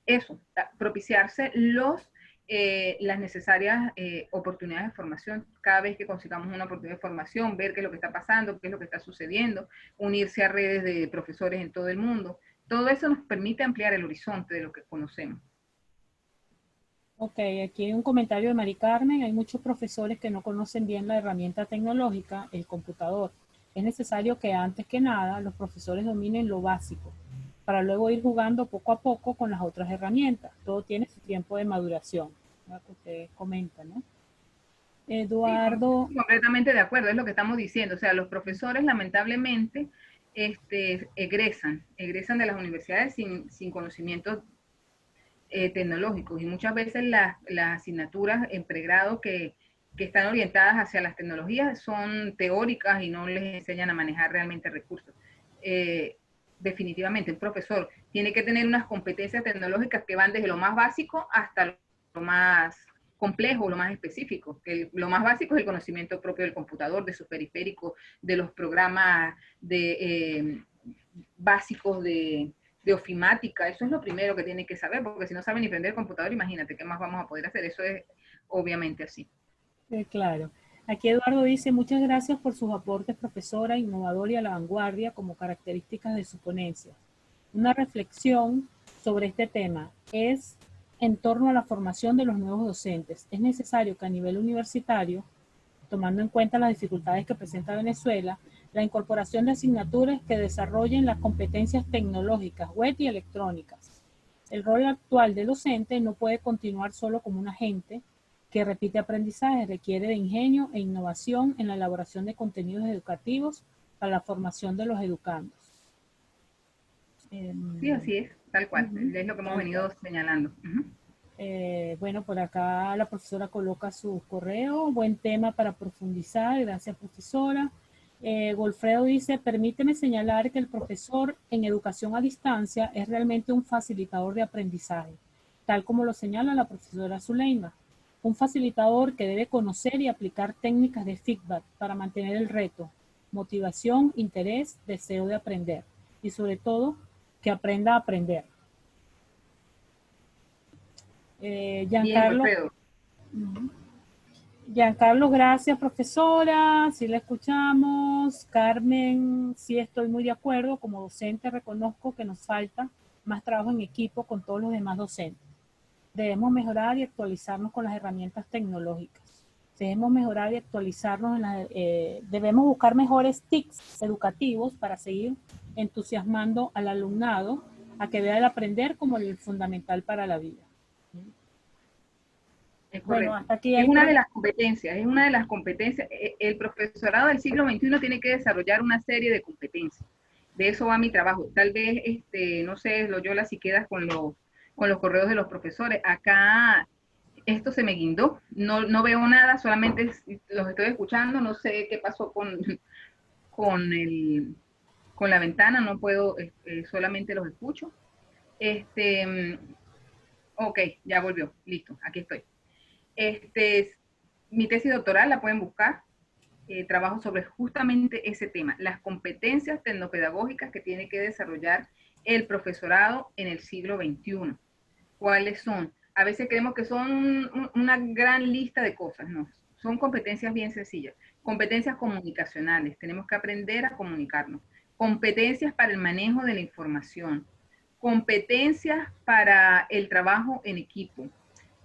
B: eso, propiciarse las necesarias oportunidades de formación. Cada vez que consigamos una oportunidad de formación, ver qué es lo que está pasando, qué es lo que está sucediendo, unirse a redes de profesores en todo el mundo. Todo eso nos permite ampliar el horizonte de lo que conocemos.
A: Ok, aquí hay un comentario de Mari Carmen. Hay muchos profesores que no conocen bien la herramienta tecnológica, el computador. Es necesario que antes que nada los profesores dominen lo básico, para luego ir jugando poco a poco con las otras herramientas. Todo tiene su tiempo de maduración, lo que usted comenta, ¿no?
B: Sí,
A: Eduardo.
B: completamente de acuerdo, es lo que estamos diciendo. O sea, los profesores lamentablemente egresan de las universidades sin conocimientos tecnológicos, y muchas veces las asignaturas en pregrado que están orientadas hacia las tecnologías son teóricas y no les enseñan a manejar realmente recursos. Definitivamente, el profesor tiene que tener unas competencias tecnológicas que van desde lo más básico hasta lo más complejo, lo más específico. Lo más básico es el conocimiento propio del computador, de sus periféricos, de los programas básicos de ofimática. Eso es lo primero que tienen que saber, porque si no saben ni prender el computador, imagínate qué más vamos a poder hacer. Eso es obviamente así.
A: Claro. Aquí Eduardo dice, muchas gracias por sus aportes, profesora, innovador y a la vanguardia como características de su ponencia. Una reflexión sobre este tema es en torno a la formación de los nuevos docentes. Es necesario que a nivel universitario, tomando en cuenta las dificultades que presenta Venezuela, la incorporación de asignaturas que desarrollen las competencias tecnológicas, web y electrónicas. El rol actual del docente no puede continuar solo como un agente que repite aprendizaje, requiere de ingenio e innovación en la elaboración de contenidos educativos para la formación de los educandos.
B: Sí, así es, tal cual. Es lo que hemos venido señalando.
A: Bueno, por acá la profesora coloca su correo. Buen tema para profundizar. Gracias, profesora. Golfredo dice, permíteme señalar que el profesor en educación a distancia es realmente un facilitador de aprendizaje, tal como lo señala la profesora Zuleima. Un facilitador que debe conocer y aplicar técnicas de feedback para mantener el reto, motivación, interés, deseo de aprender y sobre todo que aprenda a aprender.
B: Bien,
A: Giancarlo.
B: Wilfredo.
A: Giancarlo, gracias, profesora. Sí la escuchamos. Carmen, sí estoy muy de acuerdo. Como docente reconozco que nos falta más trabajo en equipo con todos los demás docentes. Debemos mejorar y actualizarnos con las herramientas tecnológicas. Debemos mejorar y actualizarnos. Debemos buscar mejores tips educativos para seguir entusiasmando al alumnado a que vea el aprender como el fundamental para la vida.
B: Es
A: Bueno,
B: correcto.
A: hasta aquí
B: Es
A: hay
B: una de las competencias, es una de las competencias. El profesorado del siglo XXI tiene que desarrollar una serie de competencias. De eso va mi trabajo. Tal vez, no sé, Loyola, si quedas con los correos de los profesores. Acá esto se me guindó, no veo nada, solamente los estoy escuchando, no sé qué pasó con, el, con la ventana, no puedo, solamente los escucho. Este, ok, ya volvió, listo, aquí estoy. Este, mi tesis doctoral la pueden buscar. Trabajo sobre justamente ese tema, las competencias tecnopedagógicas que tiene que desarrollar el profesorado en el siglo XXI. ¿Cuáles son? A veces creemos que son una gran lista de cosas, no, son competencias bien sencillas. Competencias comunicacionales, tenemos que aprender a comunicarnos. Competencias para el manejo de la información. Competencias para el trabajo en equipo.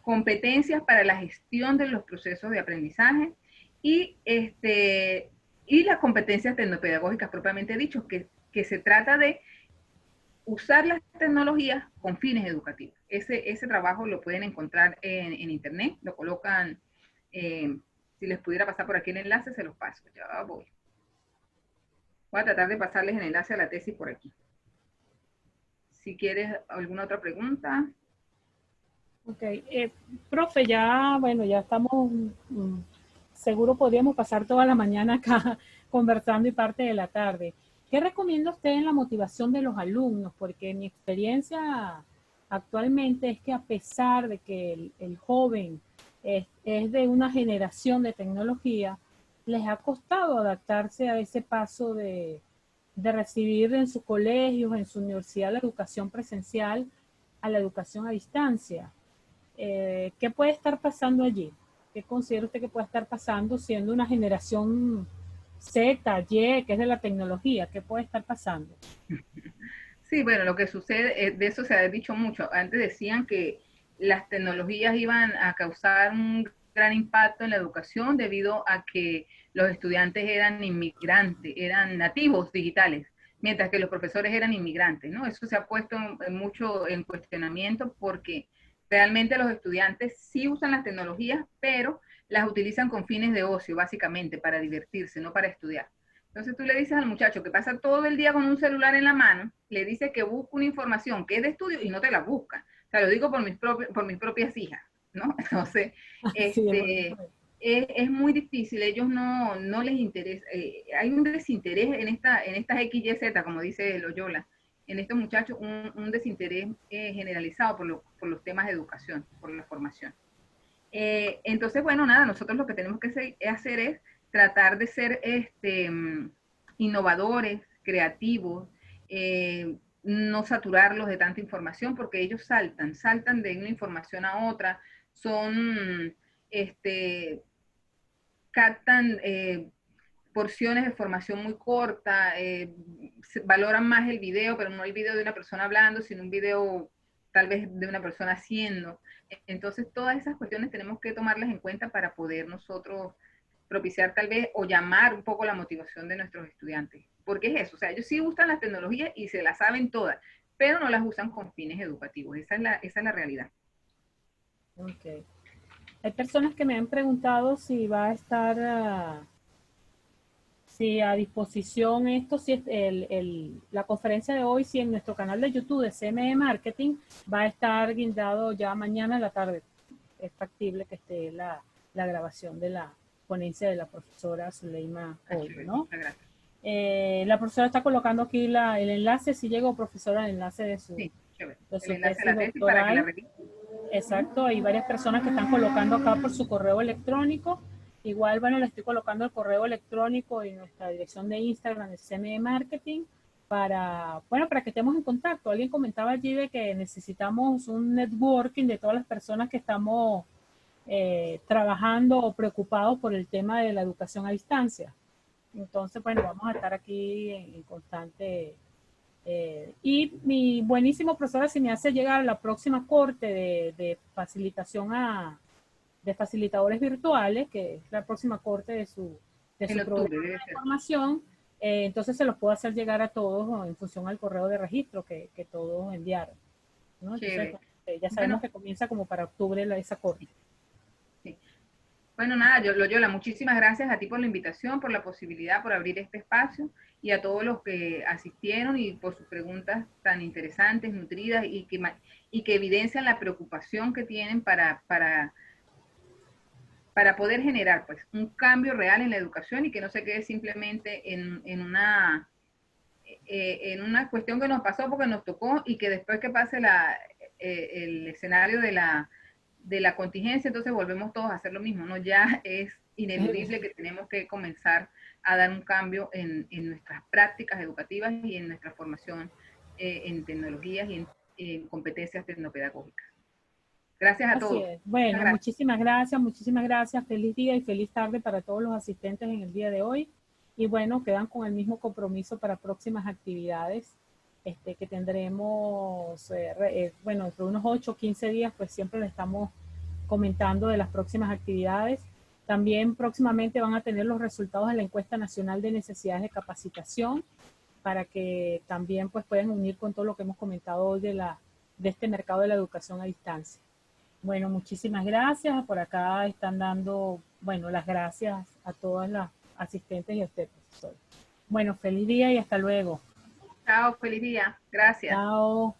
B: Competencias para la gestión de los procesos de aprendizaje y, y las competencias tecnopedagógicas propiamente dicho, que se trata de usar las tecnologías con fines educativos. Ese trabajo lo pueden encontrar en internet, lo colocan, si les pudiera pasar por aquí el enlace, se los paso, ya voy. Voy a tratar de pasarles el enlace a la tesis por aquí. Si quieres alguna otra pregunta.
A: Ok, profe, ya, bueno, ya estamos, seguro podríamos pasar toda la mañana acá conversando y parte de la tarde. ¿Qué recomienda usted en la motivación de los alumnos? Porque mi experiencia actualmente es que a pesar de que el joven es de una generación de tecnología, les ha costado adaptarse a ese paso de recibir en sus colegios, en su universidad, la educación presencial a la educación a distancia. ¿Qué puede estar pasando allí? ¿Qué considera usted que puede estar pasando siendo una generación Z, Y, que es de la tecnología? ¿Qué puede estar pasando?
B: Sí, bueno, lo que sucede, de eso se ha dicho mucho. Antes decían que las tecnologías iban a causar un gran impacto en la educación debido a que los estudiantes eran inmigrantes, eran nativos digitales, mientras que los profesores eran inmigrantes, ¿no? Eso se ha puesto mucho en cuestionamiento porque realmente los estudiantes sí usan las tecnologías, pero las utilizan con fines de ocio, básicamente, para divertirse, no para estudiar. Entonces tú le dices al muchacho que pasa todo el día con un celular en la mano, le dices que busca una información que es de estudio y no te la busca. O sea, lo digo por mis propias hijas, ¿no? Entonces,
A: Sí,
B: este, es muy difícil, ellos no les interesa, hay un desinterés en estas X, Y, Z, como dice Loyola, en estos muchachos, un desinterés generalizado por los temas de educación, por la formación. Entonces, bueno, nada, nosotros lo que tenemos que hacer es tratar de ser innovadores, creativos, no saturarlos de tanta información, porque ellos saltan de una información a otra, son, captan porciones de formación muy corta, valoran más el video, pero no el video de una persona hablando, sino un video tal vez de una persona haciendo. Entonces, todas esas cuestiones tenemos que tomarlas en cuenta para poder nosotros propiciar tal vez o llamar un poco la motivación de nuestros estudiantes. Porque es eso, o sea, ellos sí gustan las tecnologías y se las saben todas, pero no las usan con fines educativos. Esa es la realidad.
A: Ok. Hay personas que me han preguntado si va a estar, si a disposición esto, si es la conferencia de hoy, si en nuestro canal de YouTube de CME Marketing va a estar guindado ya mañana en la tarde. Es factible que esté la grabación de la ponencia de la profesora Zuleima hoy,
B: Chévere,
A: ¿no?
B: muchas gracias.
A: La profesora está colocando aquí el enlace, si llegó profesora, el enlace
B: Sí, chévere.
A: de
B: El
A: su
B: enlace a
A: tesis
B: la tesis para que la
A: doctoral.
B: revisen.
A: Exacto, hay varias personas que están colocando acá por su correo electrónico. Igual, bueno, le estoy colocando el correo electrónico y nuestra dirección de Instagram, de CME Marketing, para, bueno, para que estemos en contacto. Alguien comentaba allí de que necesitamos un networking de todas las personas que estamos trabajando o preocupados por el tema de la educación a distancia. Entonces, bueno, vamos a estar aquí en constante. Y mi buenísimo profesora, si me hace llegar a la próxima corte de facilitación de facilitadores virtuales, que es la próxima corte de
B: En
A: su
B: octubre
A: programa
B: debe
A: de
B: ser.
A: formación, entonces se los puedo hacer llegar a todos en función al correo de registro que todos enviaron, ¿no? Entonces,
B: Chévere.
A: ya sabemos
B: Bueno,
A: que comienza como para octubre esa corte.
B: Bueno, nada, Loyola, muchísimas gracias a ti por la invitación, por la posibilidad, por abrir este espacio y a todos los que asistieron y por sus preguntas tan interesantes, nutridas y que evidencian la preocupación que tienen para poder generar pues un cambio real en la educación y que no se quede simplemente en una cuestión que nos pasó porque nos tocó y que después que pase el escenario de la contingencia, entonces volvemos todos a hacer lo mismo, ¿no? Ya es ineludible que tenemos que comenzar a dar un cambio en nuestras prácticas educativas y en nuestra formación en tecnologías y en competencias tecnopedagógicas. Gracias a
A: Así
B: todos.
A: es. Bueno,
B: Muchas
A: muchísimas gracias, muchísimas gracias. Feliz día y feliz tarde para todos los asistentes en el día de hoy. Y bueno, quedan con el mismo compromiso para próximas actividades que tendremos, bueno, entre unos 8 o 15 días, pues siempre les estamos comentando de las próximas actividades. También próximamente van a tener los resultados de la encuesta nacional de necesidades de capacitación para que también pues puedan unir con todo lo que hemos comentado hoy de este mercado de la educación a distancia. Bueno, muchísimas gracias. Por acá están dando, bueno, las gracias a todas las asistentes y a usted, profesor. Bueno, feliz día y hasta luego.
B: Chao, feliz día. Gracias.
A: Chao.